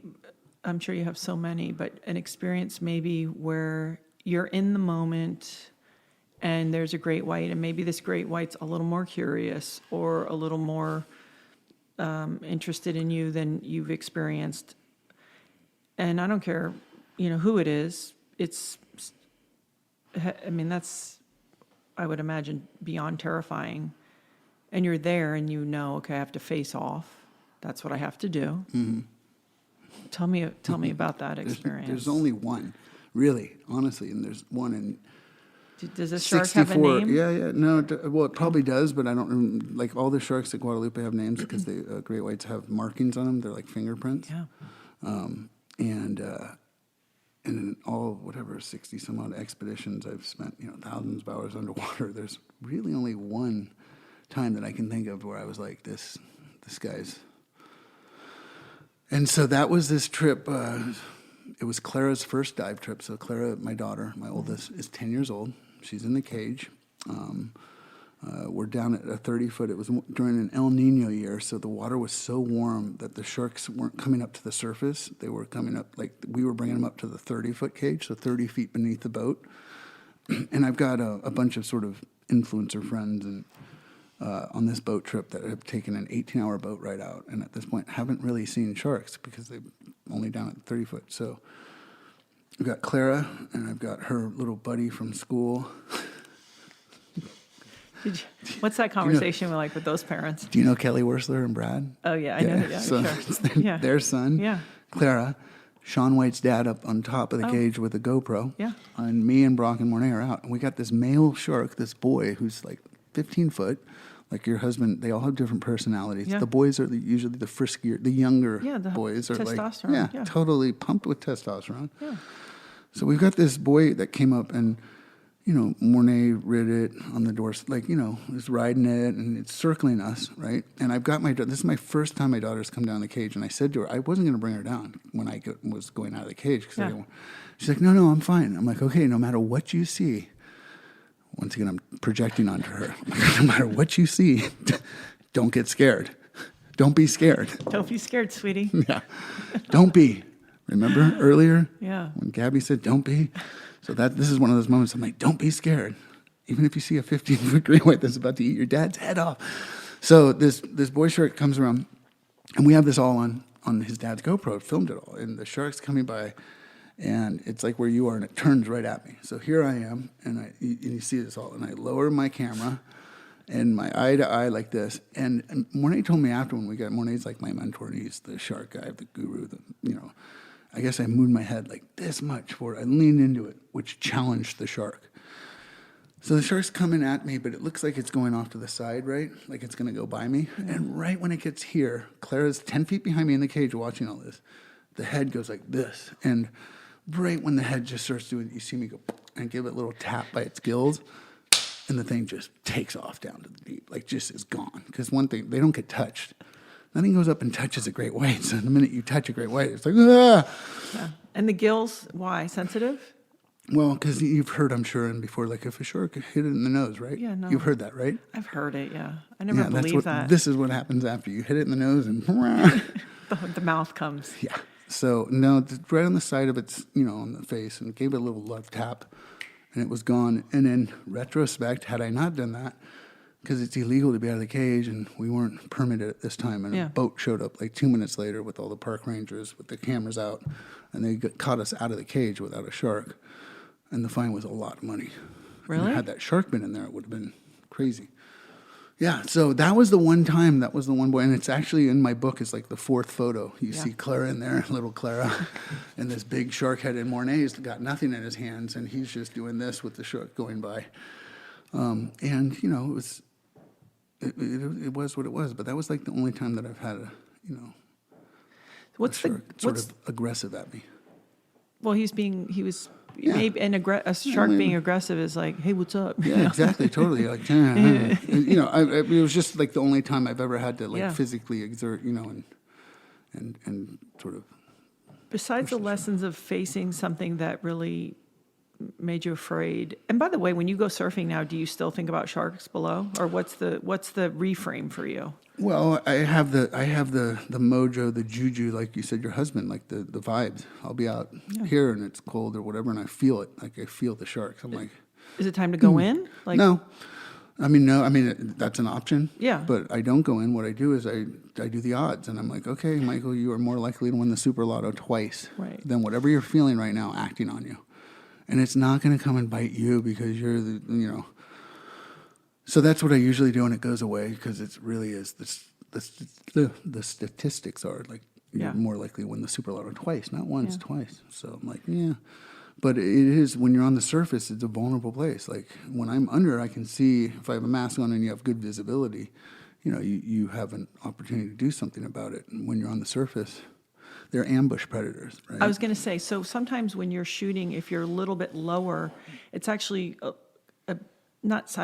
[SPEAKER 5] I'm sure you have so many, but an experience maybe where you're in the moment, and there's a great white, and maybe this great white's a little more curious or a little more interested in you than you've experienced, and I don't care. Who it is, that's, I would imagine, beyond terrifying. And you're there and okay, I have to face off. That's what I have to do. Mm-hmm. Tell me about that experience.
[SPEAKER 8] There's only one, really, honestly, and there's one in
[SPEAKER 5] Does the shark have a name?
[SPEAKER 8] Yeah. No, well, it probably does, but I don't, like, all the sharks at Guadalupe have names because the great whites have markings on them. They're like fingerprints.
[SPEAKER 5] Yeah.
[SPEAKER 8] And in all, 60 some odd expeditions, I've spent, thousands of hours underwater. There's really only one time that I can think of where I was like, this guy's. And so that was this trip. It was Clara's first dive trip. So Clara, my daughter, my oldest, is 10 years old. She's in the cage. We're down at a 30-foot. It was during an El Nino year, so the water was so warm that the sharks weren't coming up to the surface. They were coming up, like we were bringing them up to the 30-foot cage, so 30 feet beneath the boat. And I've got a bunch of sort of influencer friends and on this boat trip that have taken an 18-hour boat ride out, and at this point haven't really seen sharks because they're only down at 30-foot. So I've got Clara, and I've got her little buddy from school.
[SPEAKER 5] What's that conversation like with those parents?
[SPEAKER 8] Do you know Kelly Wursler and Brad?
[SPEAKER 5] Oh, yeah, I know. Yeah,
[SPEAKER 8] so
[SPEAKER 5] sure.
[SPEAKER 8] it's their son,
[SPEAKER 5] Yeah.
[SPEAKER 8] Clara, Sean White's dad up on top of the cage with a GoPro.
[SPEAKER 5] Yeah.
[SPEAKER 8] And me and Brock and Mornay are out. And we got this male shark, this boy who's like 15 foot, like your husband. They all have different personalities.
[SPEAKER 5] Yeah.
[SPEAKER 8] The boys are usually the friskier, the younger
[SPEAKER 5] the
[SPEAKER 8] boys are
[SPEAKER 5] testosterone.
[SPEAKER 8] like, totally pumped with testosterone. Yeah. So we've got this boy that came up and, you know, Mornay rid it on the doors, like, you know, is riding it and it's circling us, right? And I've got this is my first time my daughter's come down the cage, and I said to her, I wasn't going to bring her down when I was going out of the cage. She's like, no, I'm fine. I'm like, okay, no matter what you see, once again, I'm projecting onto her. I'm like, no matter what you see, don't get scared. Don't be scared.
[SPEAKER 5] Don't be scared, sweetie.
[SPEAKER 8] Yeah, don't be. Remember earlier?
[SPEAKER 5] Yeah.
[SPEAKER 8] When Gabby said, don't be? So this is one of those moments I'm like, don't be scared. Even if you see a 15-foot great white that's about to eat your dad's head off. So this boy shark comes around, and we have this all on his dad's GoPro, filmed it all. And the shark's coming by, and it's like where you are, and it turns right at me. So here I am, and you see this all. And I lower my camera, and my eye to eye like this. And Mornay told me after when we got, Mornay's like my mentor, and he's the shark guy, the guru, I guess I moved my head like this much forward. I leaned into it, which challenged the shark. So the shark's coming at me, but it looks like it's going off to the side, right? Like it's going to go by me. Yeah. And right when it gets here, Clara's 10 feet behind me in the cage watching all this. The head goes like this. And right when the head just starts doing it, you see me go and give it a little tap by its gills. And the thing just takes off down to the deep, like just is gone. Because one thing, they don't get touched. Nothing goes up and touches a great white. So the minute you touch a great white, it's like, ah!
[SPEAKER 5] Yeah. And the gills, why? Sensitive?
[SPEAKER 8] Well, because you've heard, I'm sure, and before, like if a shark hit it in the nose, right?
[SPEAKER 5] Yeah, no.
[SPEAKER 8] You've heard that, right?
[SPEAKER 5] I've heard it, yeah. I never believed that.
[SPEAKER 8] This is what happens after you hit it in the nose and
[SPEAKER 5] the mouth comes.
[SPEAKER 8] Yeah. So, no, right on the side of its, on the face, and gave it a little love tap, and it was gone. And in retrospect, had I not done that, because it's illegal to be out of the cage, and we weren't permitted at this time. And a boat showed up like 2 minutes later with all the park rangers with the cameras out, and they caught us out of the cage without a shark. And the fine was a lot of money.
[SPEAKER 5] Really?
[SPEAKER 8] And had that shark been in there, it would have been crazy. Yeah, so that was the one time, that was the one boy. And it's actually in my book, it's like the fourth photo. You see Clara in there, little Clara, and this big shark head. And Mornay's got nothing in his hands, and he's just doing this with the shark going by. It was what it was, but that was like the only time that I've had a shark sort of aggressive at me.
[SPEAKER 5] Well, maybe a shark being aggressive is like, hey, what's up?
[SPEAKER 8] Yeah, exactly, totally. Like, it was just like the only time I've ever had to physically exert, and sort of.
[SPEAKER 5] Besides the lessons of facing something that really made you afraid. And by the way, when you go surfing now, do you still think about sharks below, or what's the reframe for you? Well,
[SPEAKER 8] I have the mojo, the juju, like you said, your husband, like the vibes. I'll be out here and it's cold or whatever, and I feel it. Like I feel the sharks. I'm like,
[SPEAKER 5] is it time to go in? Like
[SPEAKER 8] no. I mean, that's an option.
[SPEAKER 5] Yeah.
[SPEAKER 8] But I don't go in. What I do is I do the odds, and I'm like, okay, Michael, you are more likely to win the Super Lotto twice than whatever you're feeling right now acting on you. And it's not going to come and bite you because you're So that's what I usually do, and it goes away because it really is the statistics are like you're more likely to win the Super Lotto twice, not once, twice. So I'm like, yeah. But it is, when you're on the surface, it's a vulnerable place. Like when I'm under, I can see if I have a mask on and you have good visibility, you have an opportunity to do something about it. And when you're on the surface, they're ambush predators, right?
[SPEAKER 5] I was going to say, so sometimes when you're shooting, if you're a little bit lower, it's actually I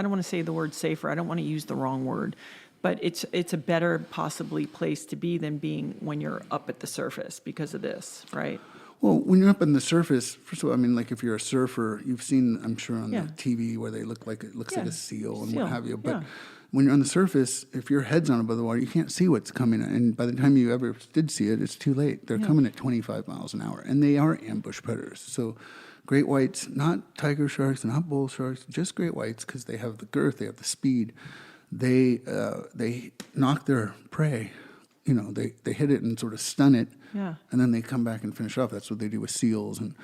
[SPEAKER 5] don't want to say the word safer. I don't want to use the wrong word, but it's a better possibly place to be than being when you're up at the surface because of this, right?
[SPEAKER 8] Well, when you're up on the surface, first of all, I mean, like if you're a surfer, you've seen, I'm sure, on
[SPEAKER 5] Yeah.
[SPEAKER 8] the TV where they look like it looks like a seal and
[SPEAKER 5] Seal,
[SPEAKER 8] what have you. But
[SPEAKER 5] yeah.
[SPEAKER 8] when you're on the surface, if your head's on above the water, you can't see what's coming. And by the time you ever did see it, it's too late. They're coming at 25 miles an hour, and they are ambush predators. So great whites, not tiger sharks, not bull sharks, just great whites, because they have the girth, they have the speed. They knock their prey. You know, they hit it and sort of stun it,
[SPEAKER 5] Yeah.
[SPEAKER 8] and then they come back and finish off. That's what they do with seals, and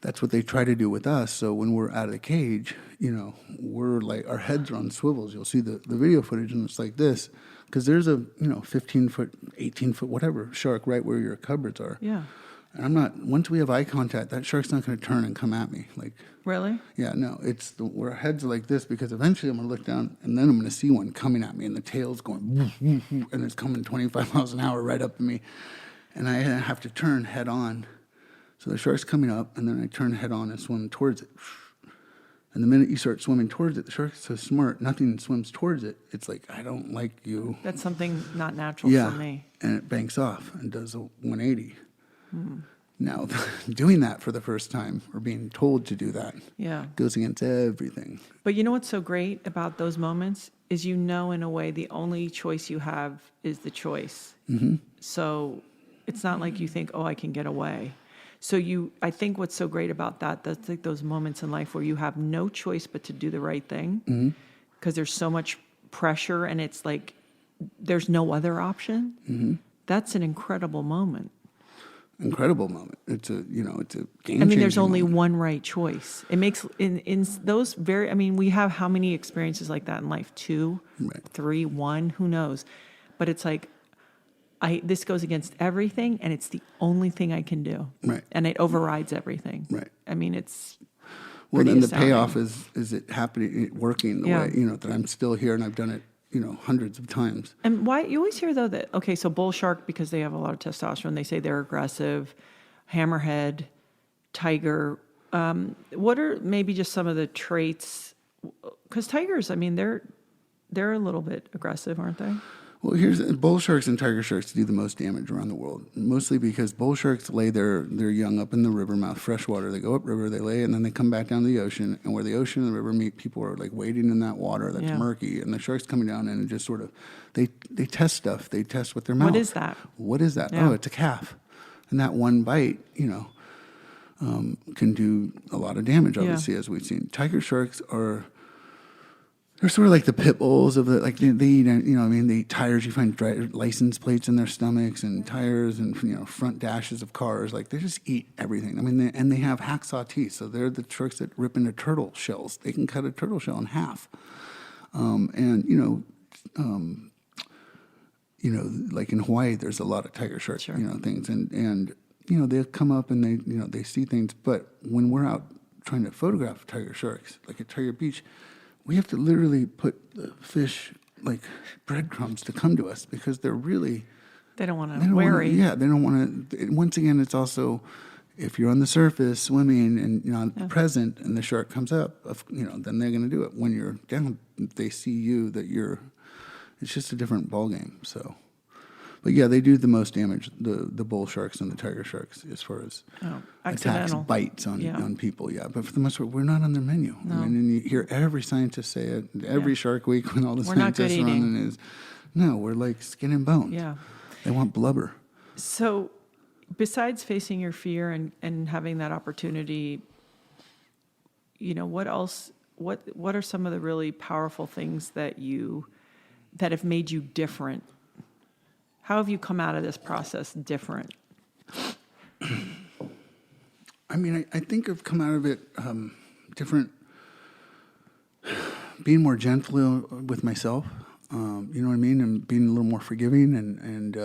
[SPEAKER 8] that's what they try to do with us. So when we're out of the cage, you know, we're like, our heads are on swivels. You'll see the video footage, and it's like this, because there's a, 15-foot, 18-foot, whatever shark right where your cupboards are.
[SPEAKER 5] Yeah.
[SPEAKER 8] And I'm not, once we have eye contact, that shark's not going to turn and come at me. Like,
[SPEAKER 5] Really?
[SPEAKER 8] yeah, no, where our heads are like this, because eventually I'm going to look down and then I'm going to see one coming at me and the tail's going, woof, woof, woof, and it's coming 25 miles an hour right up to me. And I have to turn head on. So the shark's coming up, and then I turn head on and swim towards it. And the minute you start swimming towards it, the shark's so smart, nothing swims towards it. It's like, I don't like you.
[SPEAKER 5] That's something not natural
[SPEAKER 8] Yeah,
[SPEAKER 5] for me.
[SPEAKER 8] and it banks off and does a 180. Now, doing that for the first time, or being told to do that,
[SPEAKER 5] Yeah.
[SPEAKER 8] goes against everything.
[SPEAKER 5] But you know what's so great about those moments is, in a way, the only choice you have is the choice. Mm-hmm. So it's not like you think, oh, I can get away. So I think what's so great about that's like those moments in life where you have no choice but to do the right thing, because there's so much pressure, and it's like there's no other option. Mm-hmm. That's an incredible moment.
[SPEAKER 8] Incredible moment. It's a game.
[SPEAKER 5] I mean, there's only one right choice. It makes in those we have how many experiences like that in life? 2,
[SPEAKER 8] Right.
[SPEAKER 5] 3, 1, who knows? But it's like, this goes against everything, and it's the only thing I can do.
[SPEAKER 8] Right.
[SPEAKER 5] And it overrides everything.
[SPEAKER 8] Right.
[SPEAKER 5] I mean, it's
[SPEAKER 8] Well,
[SPEAKER 5] pretty
[SPEAKER 8] then the
[SPEAKER 5] astounding.
[SPEAKER 8] payoff is it happening, it working the way, that I'm still here and I've done it, hundreds of times.
[SPEAKER 5] And why you always hear though that, okay, so bull shark, because they have a lot of testosterone, they say they're aggressive. Hammerhead, tiger. What are maybe just some of the traits? Because tigers, I mean, they're a little bit aggressive, aren't they?
[SPEAKER 8] Well, bull sharks and tiger sharks do the most damage around the world, mostly because bull sharks lay their young up in the river mouth, freshwater. They go upriver, they lay, and then they come back down to the ocean. And where the ocean and the river meet, people are like wading in that water that's murky, and the sharks coming down and just sort of they test stuff. They test with their mouth.
[SPEAKER 5] What is that?
[SPEAKER 8] What is that?
[SPEAKER 5] Yeah.
[SPEAKER 8] Oh, it's a calf, and that one bite, can do a lot of damage. Obviously, as we've seen, tiger sharks are. They're sort of like the pit bulls of they eat, they eat tires. You find license plates in their stomachs and tires and, front dashes of cars. Like, they just eat everything. I mean, they have hacksaw teeth. So they're the sharks that rip into turtle shells. They can cut a turtle shell in half. Like in Hawaii, there's a lot of tiger shark, things. And they'll come up and they see things. But when we're out trying to photograph tiger sharks, like at Tiger Beach, we have to literally put the fish like breadcrumbs to come to us, because they're really...
[SPEAKER 5] They don't want to worry.
[SPEAKER 8] They don't want to... Once again, it's also, if you're on the surface swimming and present and the shark comes up, then they're going to do it. When you're down, they see you, that you're... It's just a different ballgame, so... But yeah, they do the most damage, the bull sharks and the tiger sharks, as far as attacks, bites on people. Yeah, but for the most part, we're not on their menu.
[SPEAKER 5] No.
[SPEAKER 8] I mean, and you hear every scientist say it, every Shark Week when all the
[SPEAKER 5] We're not good
[SPEAKER 8] scientists are on
[SPEAKER 5] eating.
[SPEAKER 8] the news. No, we're like skin and bones.
[SPEAKER 5] Yeah.
[SPEAKER 8] They want blubber.
[SPEAKER 5] So besides facing your fear and having that opportunity, what else, what are some of the really powerful things that have made you different? How have you come out of this process different?
[SPEAKER 8] I mean, I think I've come out of it different, being more gentle with myself, you know what I mean? And being a little more forgiving and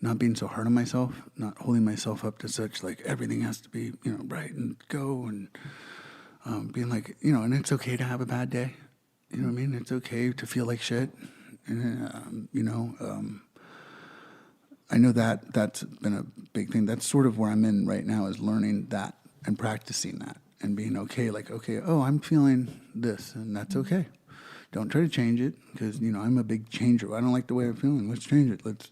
[SPEAKER 8] not being so hard on myself, not holding myself up to such, like, everything has to be, right and go, and being like, and it's okay to have a bad day. You know what I mean? It's okay to feel like shit. And, I know that's been a big thing. That's sort of where I'm in right now, is learning that and practicing that and being okay. Like, okay, I'm feeling this, and that's okay. Don't try to change it, because, I'm a big changer. I don't like the way I'm feeling. Let's change it. Let's,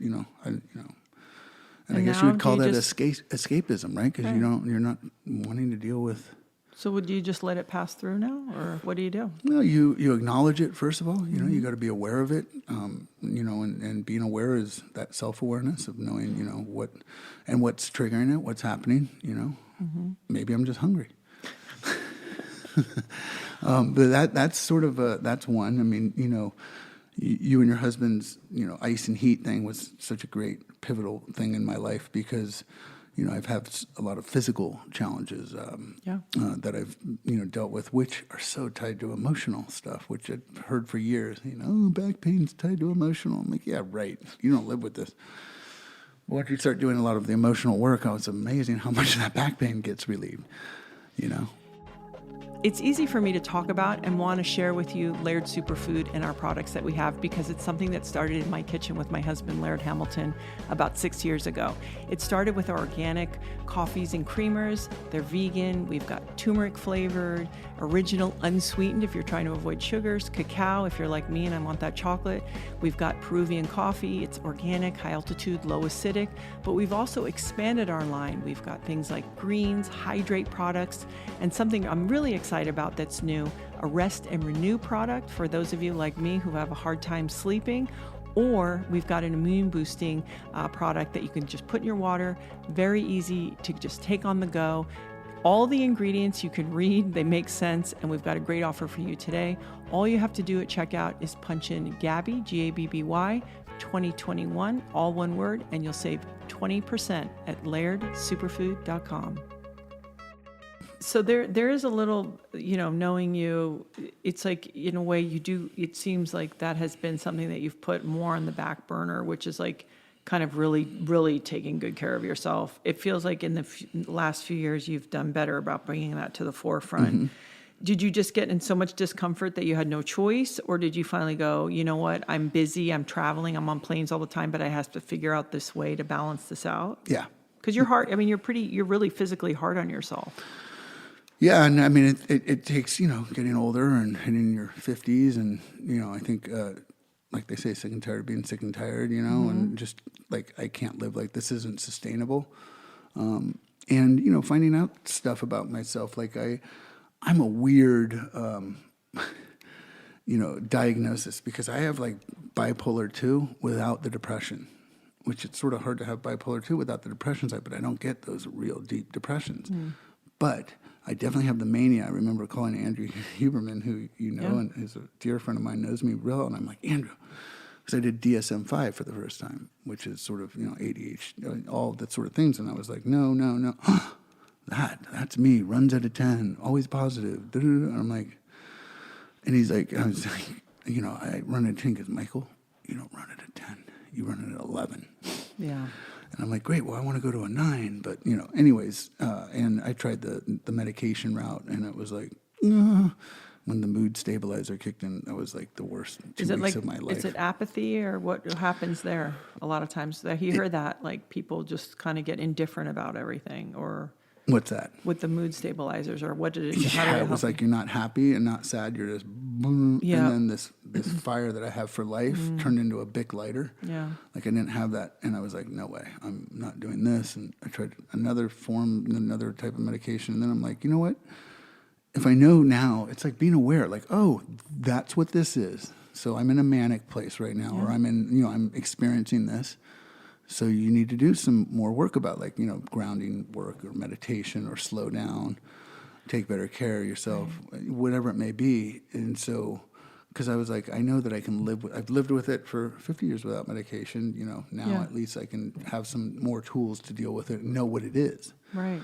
[SPEAKER 8] And I guess
[SPEAKER 5] now
[SPEAKER 8] you would call
[SPEAKER 5] do
[SPEAKER 8] that
[SPEAKER 5] you just-
[SPEAKER 8] escapism, right? Because you're not wanting to deal with.
[SPEAKER 5] So would you just let it pass through now, or what do you do?
[SPEAKER 8] No, you acknowledge it first of all. You got to be aware of it. And being aware is that self-awareness of knowing, what's triggering it, what's happening. Maybe I'm just hungry. But that's sort of that's one. I mean, you and your husband's ice and heat thing was such a great pivotal thing in my life because. I've had a lot of physical challenges that I've dealt with, which are so tied to emotional stuff, which I've heard for years. Back pain's tied to emotional. I'm like, yeah, right. You don't live with this. Once you start doing a lot of the emotional work, it's amazing how much of that back pain gets relieved.
[SPEAKER 5] It's easy for me to talk about and want to share with you Laird Superfood and our products that we have because it's something that started in my kitchen with my husband, Laird Hamilton, about 6 years ago. It started with our organic coffees and creamers. They're vegan. We've got turmeric flavored, original unsweetened if you're trying to avoid sugars, cacao if you're like me and I want that chocolate. We've got Peruvian coffee. It's organic, high altitude, low acidic, but we've also expanded our line. We've got things like greens, hydrate products, and something I'm really excited about that's new, a rest and renew product for those of you like me who have a hard time sleeping, or we've got an immune boosting product that you can just put in your water, very easy to just take on the go. All the ingredients you can read, they make sense, and we've got a great offer for you today. All you have to do at checkout is punch in Gabby, Gabby 2021, all one word, and you'll save 20% at lairdsuperfood.com. So there is a little, knowing you, it's like, in a way you do, it seems like that has been something that you've put more on the back burner, which is like kind of really, really taking good care of yourself. It feels like in the last few years you've done better about bringing that to the forefront. Mm-hmm. Did you just get in so much discomfort that you had no choice? Or did you finally go, you know what, I'm busy, I'm traveling, I'm on planes all the time, but I have to figure out this way to balance this out? Yeah. Because you're hard, you're really physically hard on yourself.
[SPEAKER 8] Yeah, and I mean, it takes, getting older and hitting your 50s, and, I think, like they say, sick and tired of being sick and tired, mm-hmm. and just, like, I can't live like this isn't sustainable. And, finding out stuff about myself, like I'm a weird, diagnosis, because I have, like, bipolar 2 without the depression, which it's sort of hard to have bipolar 2 without the depression side, but I don't get those real deep depressions. Mm. But I definitely have the mania. I remember calling Andrew Huberman, who and is a dear friend of mine, knows me real, and I'm like, Andrew, because I did DSM-5 for the first time, which is sort of, ADHD, all that sort of things, and I was like, no, that's me, runs out of 10, always positive, and I'm like, and he's like, I was like, I run at 10, because Michael, you don't run at a 10, you run at 11. Yeah. And I'm like, great, well, I want to go to a 9. But, anyways, and I tried the medication route, and it was like, when the mood stabilizer kicked in, that was like the worst 2 weeks of my life.
[SPEAKER 5] Is it apathy, or what happens there? A lot of times, you hear that, like, people just kind of get indifferent about everything, or...
[SPEAKER 8] What's that?
[SPEAKER 5] With the mood stabilizers, or what did it...
[SPEAKER 8] Yeah, it was like you're not happy and not sad, you're just boom, and then this fire that I have for life turned into a Bic lighter. Yeah. Like I didn't have that, and I was like, no way, I'm not doing this, and I tried another form, another type of medication, and then I'm like, you know what? If I know now, it's like being aware, like, oh, that's what this is. So I'm in a manic place right now, or I'm in, I'm experiencing this. So you need to do some more work about, like, grounding work or meditation, or slow down, take better care of yourself, whatever it may be. And so, because I was like, I know that I can I've lived with it for 50 years without medication, now at least I can have some more tools to deal with it and know what it is. Right.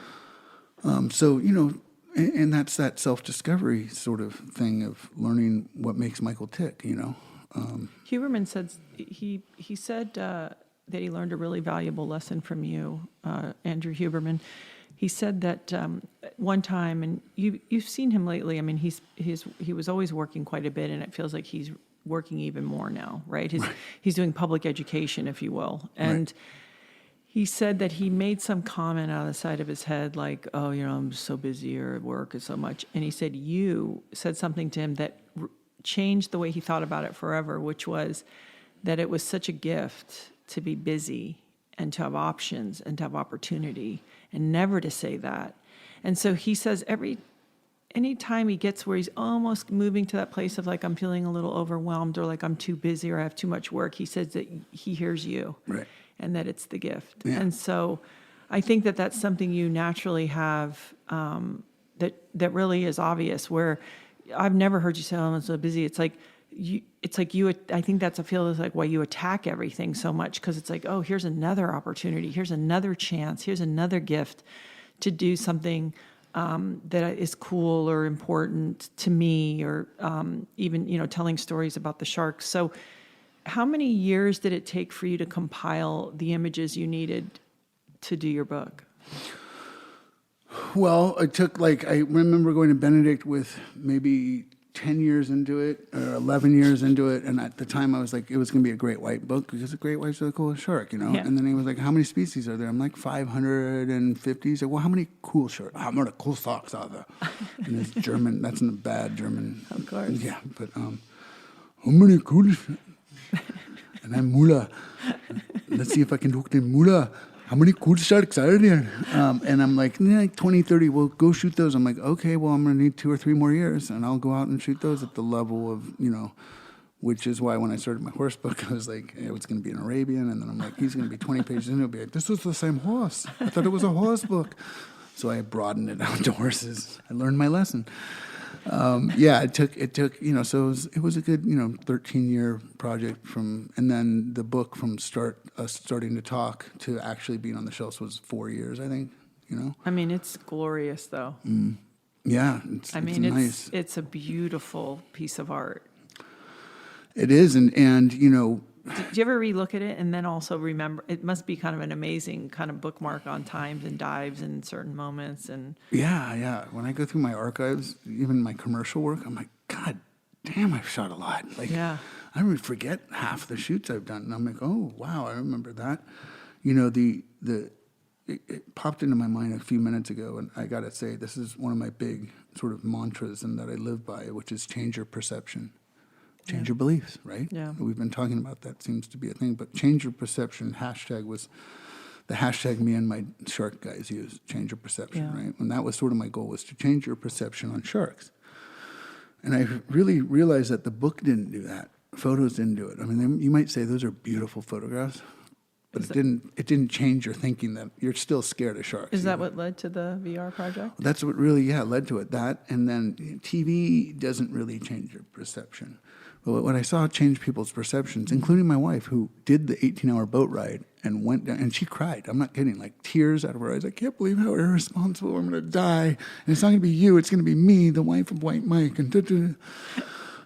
[SPEAKER 8] So, and that's that self-discovery sort of thing of learning what makes Michael tick,
[SPEAKER 5] Huberman said, he said, that he learned a really valuable lesson from you, Andrew Huberman. He said that one time, and you've seen him lately. I mean, he was always working quite a bit, and it feels like he's working even more now, right? He's doing public education, if you will. And he said that he made some comment out of the side of his head, like, oh, I'm so busy, or at work is so much. And he said you said something to him that changed the way he thought about it forever, which was that it was such a gift to be busy and to have options and to have opportunity, and never to say that. And so he says anytime he gets where he's almost moving to that place of like, I'm feeling a little overwhelmed, or like I'm too busy, or I have too much work, he says that he hears you,
[SPEAKER 8] Right.
[SPEAKER 5] and that it's the gift.
[SPEAKER 8] Yeah.
[SPEAKER 5] And so I think that that's something you naturally have, that really is obvious, where I've never heard you say, oh, I'm so busy. It's like you, I think that's like why you attack everything so much. 'Cause it's like, oh, here's another opportunity. Here's another chance. Here's another gift to do something that is cool or important to me, or even, telling stories about the sharks. So how many years did it take for you to compile the images you needed to do your book?
[SPEAKER 8] Well, it took I remember going to Benedict with maybe 10 years into it, or 11 years into it. And at the time I was like, it was going to be a great white book, because a great white's the coolest shark,
[SPEAKER 5] Yeah.
[SPEAKER 8] And then he was like, how many species are there? I'm like, 550. He's like, well, how many cool sharks? How many cool sharks are there? And it's German. That's in a bad German.
[SPEAKER 5] Of course.
[SPEAKER 8] Yeah. But how many cool And I'm Mula. Let's see if I can hook the Mula. How many cool sharks are there? And I'm like, 20, 30, well, go shoot those. I'm like, okay, well, I'm going to need 2 or 3 more years, and I'll go out and shoot those at the level of, which is why when I started my horse book, I was like, it's going to be an Arabian. And then I'm like, he's going to be 20 pages in. He'll be like, this was the same horse. I thought it was a horse book. So I broadened it out to horses. I learned my lesson. It took, so it was a good, 13-year project and then the book from starting to talk to actually being on the shelves was 4 years, I think,
[SPEAKER 5] I mean, it's glorious though.
[SPEAKER 8] Yeah.
[SPEAKER 5] It's
[SPEAKER 8] nice.
[SPEAKER 5] It's a beautiful piece of art.
[SPEAKER 8] It is. And
[SPEAKER 5] Did you ever relook at it and then also remember, it must be kind of an amazing kind of bookmark on times and dives in certain moments. And
[SPEAKER 8] yeah. When I go through my archives, even my commercial work, I'm like, God damn, I've shot a lot. I don't even forget half the shoots I've done. And I'm like, oh, wow, I remember that. It popped into my mind a few minutes ago, and I got to say, this is one of my big sort of mantras and that I live by, which is change your perception. Change your beliefs, right?
[SPEAKER 5] Yeah.
[SPEAKER 8] We've been talking about that, seems to be a thing, but change your perception hashtag was the hashtag me and my shark guys use, change your perception, right? And that was sort of my goal, was to change your perception on sharks. And I really realized that the book didn't do that. Photos didn't do it. I mean, you might say those are beautiful photographs, but it didn't change your thinking that you're still scared of sharks.
[SPEAKER 5] Is that what led to the VR project?
[SPEAKER 8] That's what really, led to it. That, and then TV doesn't really change your perception. But what I saw changed people's perceptions, including my wife, who did the 18-hour boat ride and went down, and she cried. I'm not kidding, like tears out of her eyes. I can't believe how irresponsible I'm going to die. And it's not going to be you, it's going to be me, the wife of White Mike, and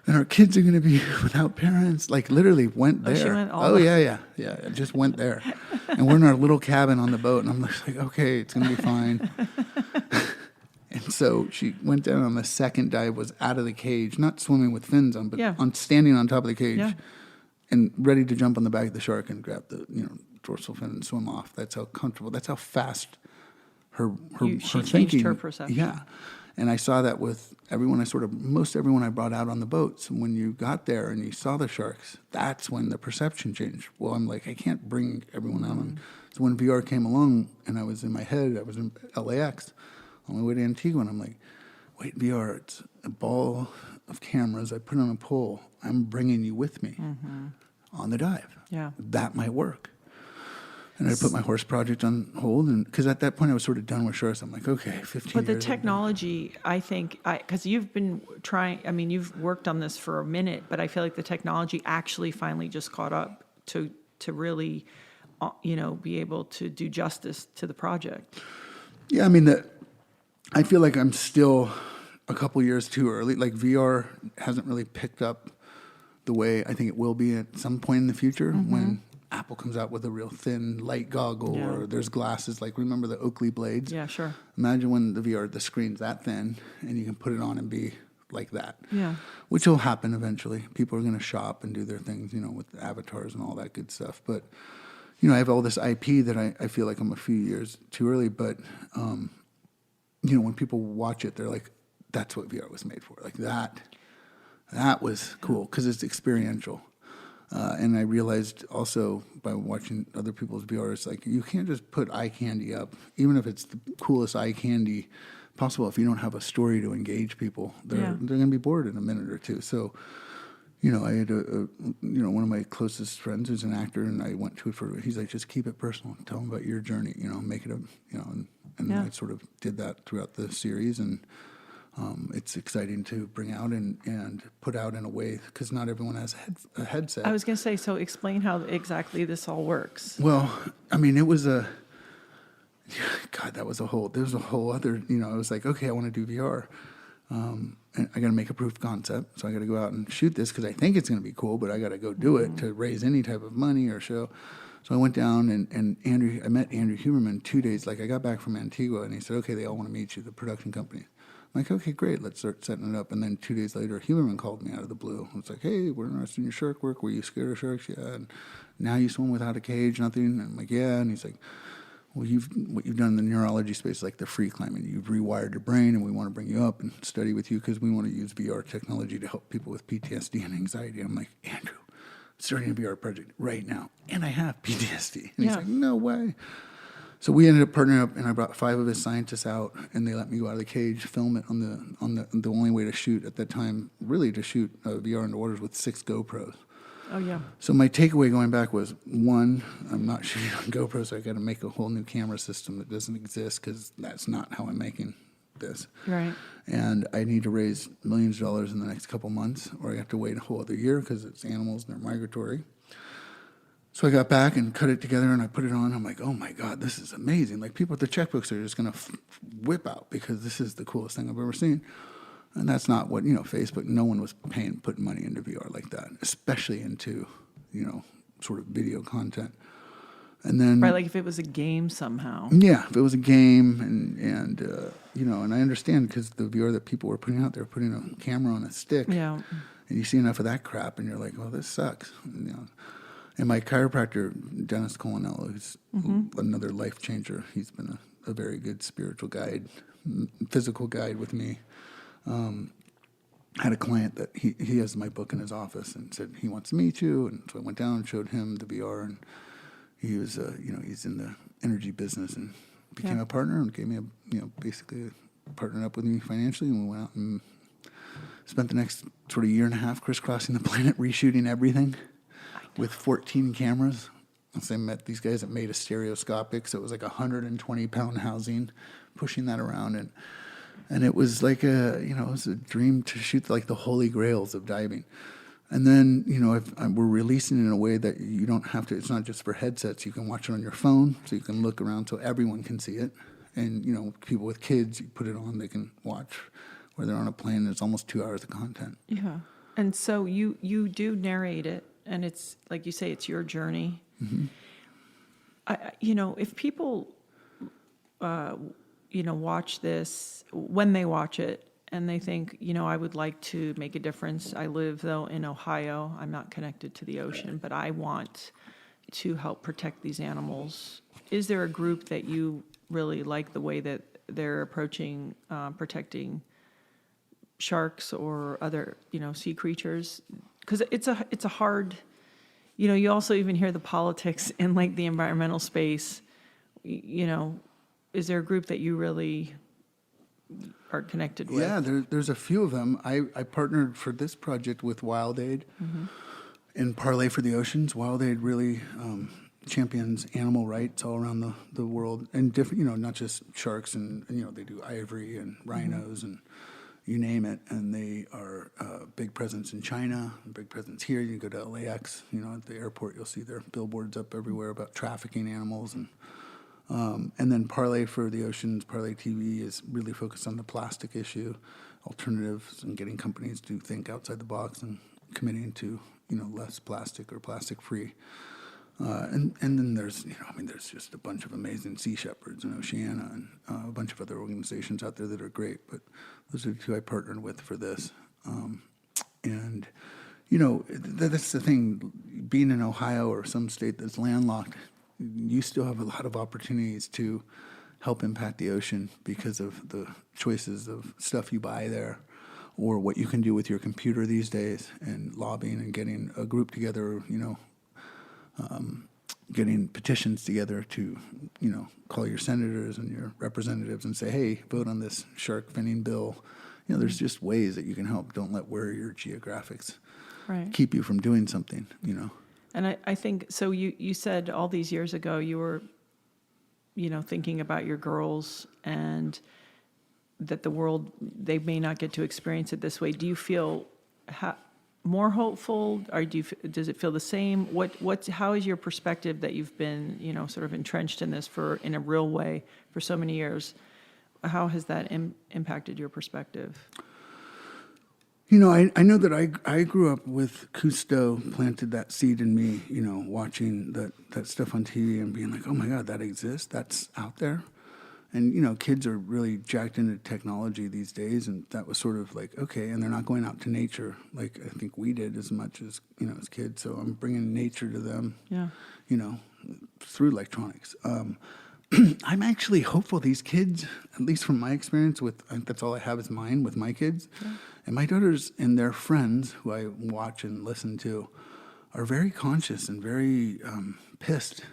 [SPEAKER 8] our kids are going to be without parents. Like literally went there.
[SPEAKER 5] She went
[SPEAKER 8] yeah. I just went there. And we're in our little cabin on the boat, and I'm just like, okay, it's going to be fine. And so she went down on the second dive, was out of the cage, not swimming with fins on, but on standing on top of the cage, and ready to jump on the back of the shark and grab the dorsal fin and swim off. That's how comfortable. That's how fast
[SPEAKER 5] she
[SPEAKER 8] thinking.
[SPEAKER 5] changed her perception.
[SPEAKER 8] Yeah, and I saw that with everyone. Most everyone I brought out on the boats. And when you got there and you saw the sharks, that's when the perception changed. Well, I'm like, I can't bring everyone out on. So when VR came along, and I was in my head, I was in LAX. On my way to Antigua, and I'm like, wait, VR, it's a ball of cameras I put on a pole. I'm bringing you with me on the dive.
[SPEAKER 5] Yeah.
[SPEAKER 8] That might work. And I put my horse project on hold, and because at that point I was sort of done with sharks. I'm like, okay, 15
[SPEAKER 5] But the
[SPEAKER 8] years
[SPEAKER 5] technology, I think, because you've been you've worked on this for a minute, but I feel like the technology actually finally just caught up to really, be able to do justice to the project.
[SPEAKER 8] Yeah, I mean, I feel like I'm still a couple years too early. Like VR hasn't really picked up the way I think it will be at some point in the future when Apple comes out with a real thin light goggle or there's glasses. Like, remember the Oakley blades?
[SPEAKER 5] Yeah, sure.
[SPEAKER 8] Imagine when the screen's that thin and you can put it on and be like that.
[SPEAKER 5] Yeah.
[SPEAKER 8] Which will happen eventually. People are going to shop and do their things, with avatars and all that good stuff. But, I have all this IP that I feel like I'm a few years too early. But, when people watch it, they're like, that's what VR was made for. Like that was cool because it's experiential. And I realized also by watching other people's VR, it's like you can't just put eye candy up, even if it's the coolest eye candy possible. If you don't have a story to engage people, they're going to be bored in a minute or two. So, I had one of my closest friends who's an actor, and I went to it for. He's like, just keep it personal, tell them about your journey, make it and I sort of did that throughout the series, and it's exciting to bring out and put out in a way because not everyone has a headset.
[SPEAKER 5] I was going to say, so explain how exactly this all works.
[SPEAKER 8] Well, I mean, it was there was a whole other, I was like, okay, I want to do VR. And I got to make a proof of concept. So I got to go out and shoot this because I think it's going to be cool, but I got to go do it to raise any type of money or show. So I went down and I met Andrew Huberman 2 days. Like I got back from Antigua and he said, okay, they all want to meet you, the production company. I'm like, okay, great, let's start setting it up. And then 2 days later, Huberman called me out of the blue. It's like, hey, we're interested in your shark work. Were you scared of sharks? Yeah. And now you swim without a cage, nothing? And I'm like, yeah. And he's like, well, what you've done in the neurology space, like the free climbing, you've rewired your brain, and we want to bring you up and study with you because we want to use VR technology to help people with PTSD and anxiety. I'm like, Andrew, I'm starting a VR project right now, and I have PTSD. And he's like, no way. So we ended up partnering up, and I brought 5 of his scientists out, and they let me go out of the cage, film it on the only way to shoot at that time, really to shoot VR underwater with 6 GoPros.
[SPEAKER 5] Oh, yeah.
[SPEAKER 8] So my takeaway going back was, 1, I'm not shooting on GoPro, so I got to make a whole new camera system that doesn't exist because that's not how I'm making this.
[SPEAKER 5] Right.
[SPEAKER 8] And I need to raise millions of dollars in the next couple months, or I have to wait a whole other year because it's animals and they're migratory. So I got back and cut it together, and I put it on. I'm like, oh, my God, this is amazing. Like, people with the checkbooks are just going to whip out because this is the coolest thing I've ever seen. And that's not what, Facebook, no one was putting money into VR like that, especially into, sort of video content. And then...
[SPEAKER 5] Right, like if it was a game somehow.
[SPEAKER 8] Yeah, if it was a game, and I understand because the VR that people were putting out, they were putting a camera on a stick.
[SPEAKER 5] Yeah.
[SPEAKER 8] And you see enough of that crap, and you're like, well, this sucks. And my chiropractor, Dennis Colanello, who's another life changer, he's been a very good spiritual guide, physical guide with me. Had a client that he has my book in his office and said he wants to meet you, and so I went down and showed him the VR, and he was he's in the energy business and became a partner and gave me basically partnered up with me financially, and we went out and spent the next sort of year and a half crisscrossing the planet reshooting everything with 14 cameras. So I met these guys that made a stereoscopic, so it was like 120-pound housing, pushing that around, and it was like it was a dream to shoot like the holy grails of diving. And then, we're releasing it in a way that you don't have to, it's not just for headsets. You can watch it on your phone, so you can look around so everyone can see it. And, people with kids, you put it on, they can watch. Where they're on a plane, it's almost 2 hours of content.
[SPEAKER 5] Yeah. And so you do narrate it, and it's, like you say, it's your journey. Mm-hmm. If people, watch this, when they watch it, and they think, I would like to make a difference. I live, though, in Ohio. I'm not connected to the ocean, but I want to help protect these animals. Is there a group that you really like the way that they're approaching protecting sharks or other, sea creatures? Because it's a hard, you also even hear the politics in like the environmental space. Is there a group that you really are connected with?
[SPEAKER 8] Yeah, there's a few of them. I partnered for this project with Wild Aid in Parlay for the Oceans. Wild Aid really champions animal rights all around the world, and different, not just sharks, and they do ivory and rhinos and you name it. And they are a big presence in China, a big presence here. You go to LAX, at the airport, you'll see their billboards up everywhere about trafficking animals. And then Parlay for the Oceans, Parlay TV is really focused on the plastic issue, alternatives, and getting companies to think outside the box and committing to, less plastic or plastic-free. And then there's, there's just a bunch of amazing Sea Shepherds and Oceana and a bunch of other organizations out there that are great. But those are the two I partnered with for this. And, that's the thing, being in Ohio or some state that's landlocked, you still have a lot of opportunities to help impact the ocean because of the choices of stuff you buy there or what you can do with your computer these days, and lobbying and getting a group together, getting petitions together to, call your senators and your representatives and say, hey, vote on this shark finning bill. There's just ways that you can help. Don't let where your geographics keep you from doing something,
[SPEAKER 5] And I think, so you said all these years ago you were, thinking about your girls and that the world, they may not get to experience it this way. Do you feel more hopeful, or does it feel the same? How is your perspective that you've been, sort of entrenched in this in a real way for so many years? How has that impacted your perspective?
[SPEAKER 8] I know that I grew up with Cousteau planted that seed in me, watching that stuff on TV and being like, oh my God, that exists, that's out there. And, kids are really jacked into technology these days, and that was sort of like, okay, and they're not going out to nature like I think we did as much as, as kids. So I'm bringing nature to them, through electronics. I'm actually hopeful these kids, at least from my experience I think that's all I have is mine with my kids. Yeah. And my daughters and their friends, who I watch and listen to, are very conscious and very pissed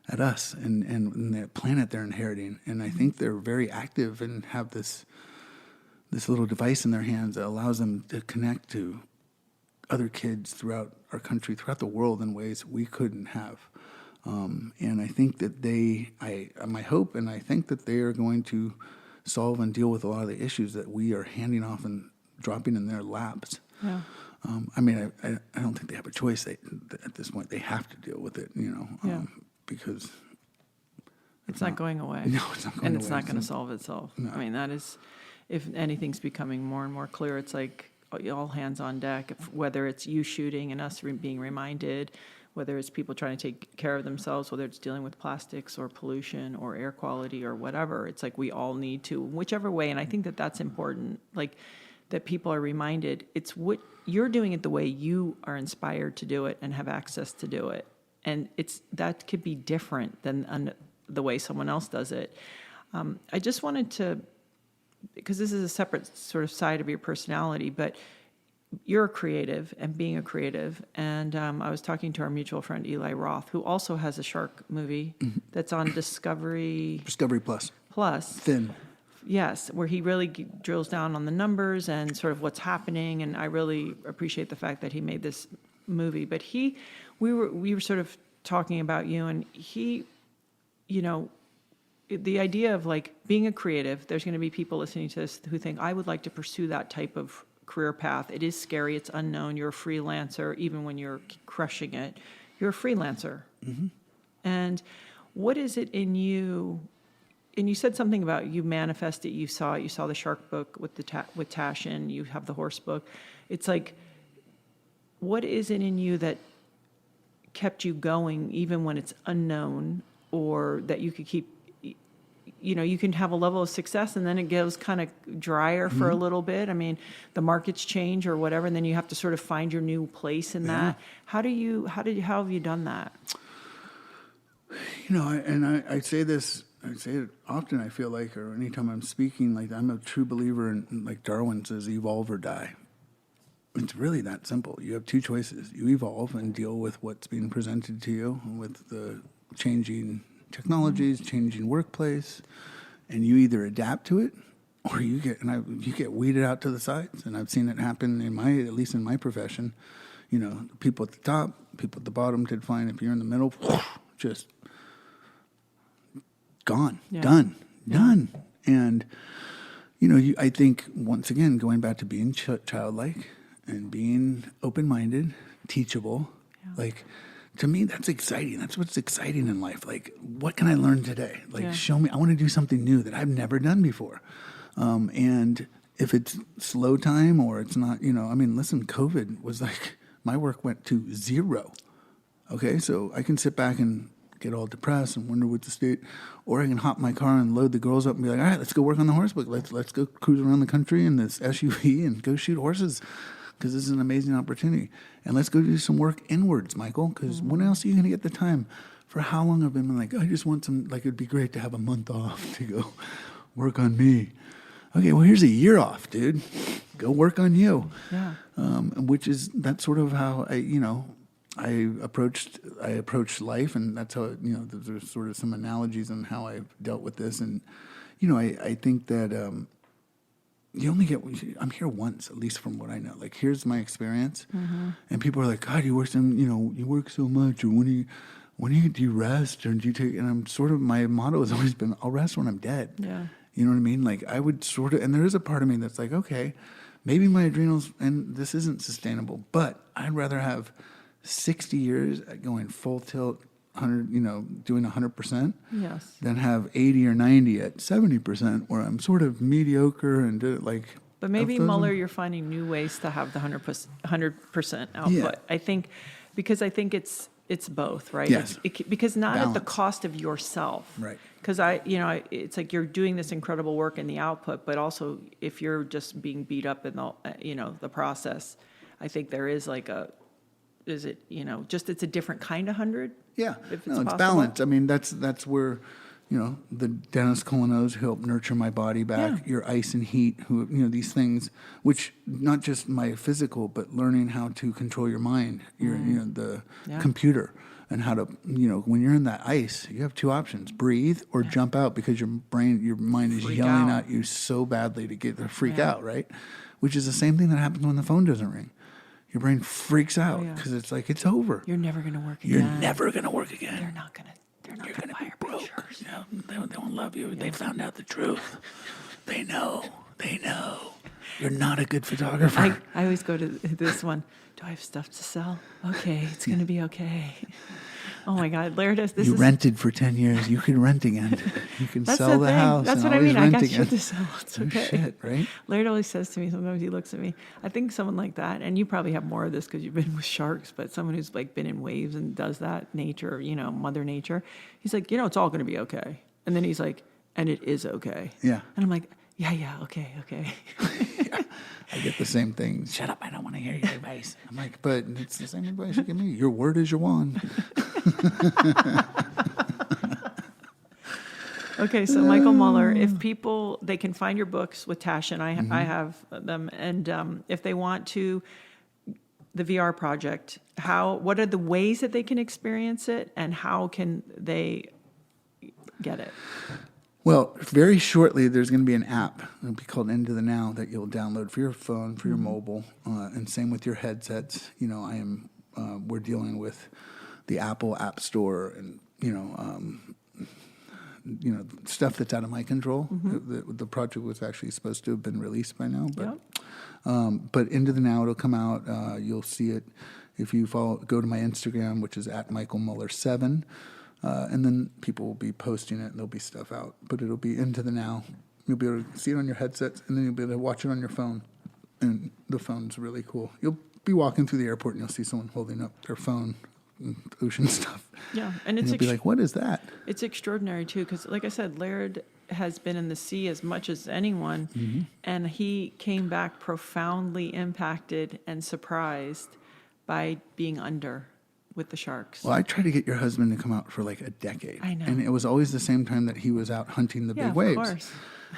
[SPEAKER 8] at us and the planet they're inheriting. And I think they're very active and have this little device in their hands that allows them to connect to other kids throughout our country, throughout the world in ways we couldn't have. And I think that my hope, and I think that they are going to solve and deal with a lot of the issues that we are handing off and dropping in their laps. Yeah. I don't think they have a choice. At this point, they have to deal with it, because
[SPEAKER 5] it's not going away.
[SPEAKER 8] No, it's not going away.
[SPEAKER 5] And it's not going to solve itself.
[SPEAKER 8] No.
[SPEAKER 5] That is, if anything's becoming more and more clear, it's like all hands on deck, whether it's you shooting and us being reminded, whether it's people trying to take care of themselves, whether it's dealing with plastics or pollution or air quality or whatever. It's like we all need to, whichever way. And I think that that's important, like that people are reminded it's what you're doing it the way you are inspired to do it and have access to do it. And that could be different than the way someone else does it. I just wanted to, because this is a separate sort of side of your personality, but you're a creative and being a creative. And I was talking to our mutual friend, Eli Roth, who also has a shark movie that's on Discovery
[SPEAKER 8] Plus. Thin.
[SPEAKER 5] Yes, where he really drills down on the numbers and sort of what's happening. And I really appreciate the fact that he made this movie. But we were sort of talking about you, and he, the idea of like being a creative, there's going to be people listening to this who think, I would like to pursue that type of career path. It is scary. It's unknown. You're a freelancer. Even when you're crushing it, you're a freelancer. Mm-hmm. And what is it in you? And you said something about you manifest it. You saw the shark book with with Tashin. You have the horse book. It's like, what is it in you that kept you going even when it's unknown, or that you could keep, you can have a level of success and then it goes kind of drier for a little bit. I mean, the markets change or whatever, and then you have to sort of find your new place in that. How have you done that?
[SPEAKER 8] I say this, I say it often, I feel like, or anytime I'm speaking, like I'm a true believer in, like Darwin says, evolve or die. It's really that simple. You have two choices. You evolve and deal with what's being presented to you with the changing technologies, changing workplace, and you either adapt to it or you get weeded out to the sides. And I've seen it happen at least in my profession. People at the top, people at the bottom did fine. If you're in the middle, just gone, done. And, I think, once again, going back to being childlike and being open-minded, teachable, like, to me, that's exciting. That's what's exciting in life. Like, what can I learn today? Like, show me. I want to do something new that I've never done before. And if it's slow time or it's not, listen, COVID was like, my work went to zero. Okay, so I can sit back and get all depressed and wonder what the state, or I can hop in my car and load the girls up and be like, all right, let's go work on the horse book. Let's go cruise around the country in this SUV and go shoot horses, because this is an amazing opportunity. And let's go do some work inwards, Michael, because when else are you going to get the time? For how long I've been like, I just want some, like, it'd be great to have a month off to go work on me. okay, well, here's a year off, dude. Go work on you.
[SPEAKER 5] Yeah.
[SPEAKER 8] That's sort of how I approached life, and that's how, there's sort of some analogies on how I've dealt with this. And, I think that you only I'm here once, at least from what I know. Like, here's my experience. And people are like, God, you work so much, or do you rest, or do you take, and I'm sort of, my motto has always been, I'll rest when I'm dead.
[SPEAKER 5] Yeah.
[SPEAKER 8] You know what I mean? Like, I would sort of, and there is a part of me that's like, okay, maybe my adrenals, and this isn't sustainable, but I'd rather have 60 years going full tilt, 100, doing 100%,
[SPEAKER 5] Yes.
[SPEAKER 8] than have 80 or 90 at 70%, where I'm sort of mediocre and do it like.
[SPEAKER 5] But maybe Muller, you're finding new ways to have the 100% output.
[SPEAKER 8] Yeah.
[SPEAKER 5] I think it's both, right?
[SPEAKER 8] Yes.
[SPEAKER 5] Because not
[SPEAKER 8] Balance.
[SPEAKER 5] at the cost of yourself.
[SPEAKER 8] Right.
[SPEAKER 5] Because it's like you're doing this incredible work in the output, but also if you're just being beat up in the process, I think there is it's a different kind of 100?
[SPEAKER 8] Yeah.
[SPEAKER 5] If it's
[SPEAKER 8] No, it's
[SPEAKER 5] possible.
[SPEAKER 8] balance. I mean, that's where, the Dennis Colonos who help nurture my body back,
[SPEAKER 5] Yeah.
[SPEAKER 8] your ice and heat, who, these things, which not just my physical, but learning how to control your mind, the
[SPEAKER 5] Yeah.
[SPEAKER 8] computer, and how to, when you're in that ice, you have two options: breathe or jump out, because your mind is
[SPEAKER 5] Freak
[SPEAKER 8] yelling
[SPEAKER 5] out.
[SPEAKER 8] at you so badly to get to freak
[SPEAKER 5] Yeah.
[SPEAKER 8] out, right? Which is the same thing that happens when the phone doesn't ring. Your brain freaks out
[SPEAKER 5] yeah.
[SPEAKER 8] because it's like, it's over.
[SPEAKER 5] You're never going to work
[SPEAKER 8] You're
[SPEAKER 5] again.
[SPEAKER 8] never going to work again.
[SPEAKER 5] They're not going to buy your pictures.
[SPEAKER 8] Yeah, they won't love you. They found out the truth. They know. You're not a good photographer.
[SPEAKER 5] I always go to this one. Do I have stuff to sell? Okay, it's going to be okay. Oh my God, Laird,
[SPEAKER 8] You rented for 10 years. You can rent again. You can sell the house.
[SPEAKER 5] That's
[SPEAKER 8] and
[SPEAKER 5] what I
[SPEAKER 8] always
[SPEAKER 5] mean. I
[SPEAKER 8] rent
[SPEAKER 5] got
[SPEAKER 8] again.
[SPEAKER 5] shit to sell. It's
[SPEAKER 8] Oh,
[SPEAKER 5] okay.
[SPEAKER 8] shit, right?
[SPEAKER 5] Laird always says to me, sometimes he looks at me, I think someone like that, and you probably have more of this because you've been with sharks, but someone who's like been in waves and does that, nature, Mother Nature, he's like, it's all going to be okay. And then he's like, and it is okay.
[SPEAKER 8] Yeah.
[SPEAKER 5] And I'm like, yeah, okay.
[SPEAKER 8] I get the same thing. Shut up, I don't want to hear your advice. I'm like, but it's the same advice you give me. Your word is your wand.
[SPEAKER 5] Okay, so Michael Muller, if people, they can find your books with Tash, and I have them, and if they want to, the VR project, what are the ways that they can experience it, and how can they get it?
[SPEAKER 8] Well, very shortly, there's going to be an app. It'll be called Into the Now that you'll download for your phone, for your mobile, and same with your headsets. We're dealing with the Apple App Store and, stuff that's out of my control. The project was actually supposed to have been released by now, but Into the Now, it'll come out. You'll see it if you go to my Instagram, which is @MichaelMuller7. And then people will be posting it, and there'll be stuff out. But it'll be Into the Now. You'll be able to see it on your headsets, and then you'll be able to watch it on your phone. And the phone's really cool. You'll be walking through the airport, and you'll see someone holding up their phone, and ocean stuff.
[SPEAKER 5] Yeah, and it's
[SPEAKER 8] you'll be like, what is that?
[SPEAKER 5] It's extraordinary, too, because like I said, Laird has been in the sea as much as anyone, and he came back profoundly impacted and surprised by being under with the sharks.
[SPEAKER 8] Well, I tried to get your husband to come out for like a decade.
[SPEAKER 5] I know.
[SPEAKER 8] And it was always the same time that he was out hunting the
[SPEAKER 5] Yeah,
[SPEAKER 8] big
[SPEAKER 5] of
[SPEAKER 8] waves.
[SPEAKER 5] course.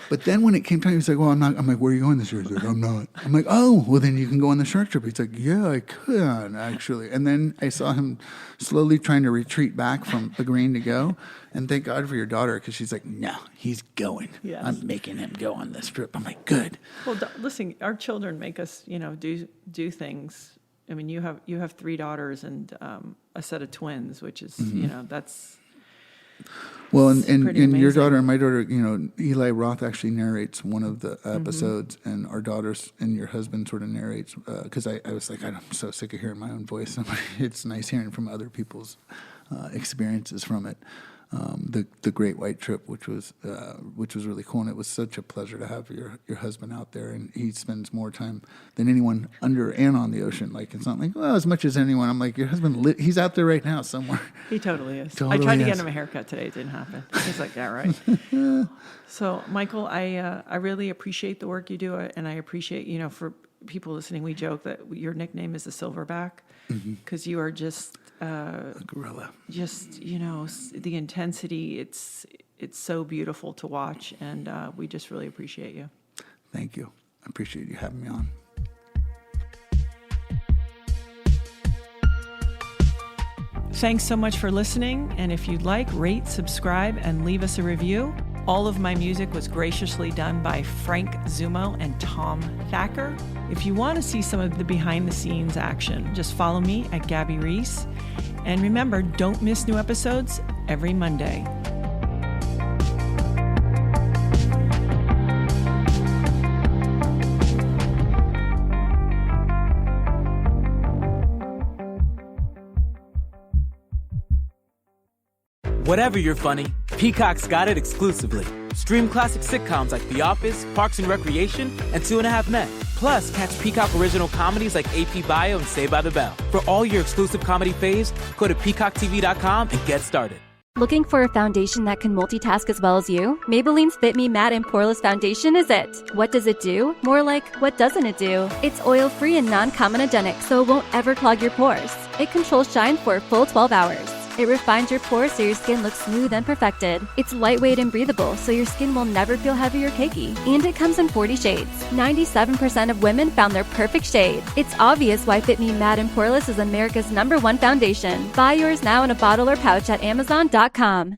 [SPEAKER 8] But then when it came time, he was like, well, I'm not. I'm like, where are you going this year? He's like, I'm not. I'm like, oh, well, then you can go on the shark trip. He's like, yeah, I could, actually. And then I saw him slowly trying to retreat back from agreeing to go. And thank God for your daughter, because she's like, no, he's going.
[SPEAKER 5] Yes.
[SPEAKER 8] I'm making him go on this trip. I'm like, good.
[SPEAKER 5] Well, listen, our children make us, do things. I mean, you have 3 daughters and a set of twins, which is, that's.
[SPEAKER 8] Well, and your
[SPEAKER 5] amazing.
[SPEAKER 8] daughter and my daughter, Eli Roth actually narrates one of the episodes, and our daughters and your husband sort of narrates, because I was like, I'm so sick of hearing my own voice. It's nice hearing from other people's experiences from it. The Great White Trip, which was really cool, and it was such a pleasure to have your husband out there, and he spends more time than anyone under and on the ocean. Like, it's not like, well, as much as anyone. I'm like, your husband, he's out there right now somewhere.
[SPEAKER 5] He totally is.
[SPEAKER 8] Totally
[SPEAKER 5] I tried to
[SPEAKER 8] is.
[SPEAKER 5] get him a haircut today. It didn't happen. He's like, yeah, right. So, Michael, I really appreciate the work you do, and I appreciate, for people listening, we joke that your nickname is the Silverback, because you are just
[SPEAKER 8] A gorilla.
[SPEAKER 5] just the intensity. It's so beautiful to watch, and we just really appreciate you.
[SPEAKER 8] Thank you. I appreciate you having me on.
[SPEAKER 5] Thanks so much for listening. And if you'd like, rate, subscribe, and leave us a review. All of my music was graciously done by Frank Zumo and Tom Thacker. If you want to see some of the behind-the-scenes action, just follow me at Gabby Reese. And remember, don't miss new episodes every Monday.
[SPEAKER 1] Whatever you're funny, Peacock's got it exclusively. Stream classic sitcoms like The Office, Parks and Recreation, and 2.5 Men. Plus, catch Peacock original comedies like AP Bio and Saved by the Bell. For all your exclusive comedy faves, go to peacocktv.com and get started.
[SPEAKER 9] Looking for a foundation that can multitask as well as you? Maybelline's Fit Me Matte and Poreless Foundation is it. What does it do? More like, what doesn't it do? It's oil-free and non-comedogenic, so it won't ever clog your pores. It controls shine for a full 12 hours. It refines your pores so your skin looks smooth and perfected. It's lightweight and breathable, so your skin will never feel heavy or cakey. And it comes in 40 shades. 97% of women found their perfect shade. It's obvious why Fit Me Matte and Poreless is America's #1 foundation. Buy yours now in a bottle or pouch at Amazon.com.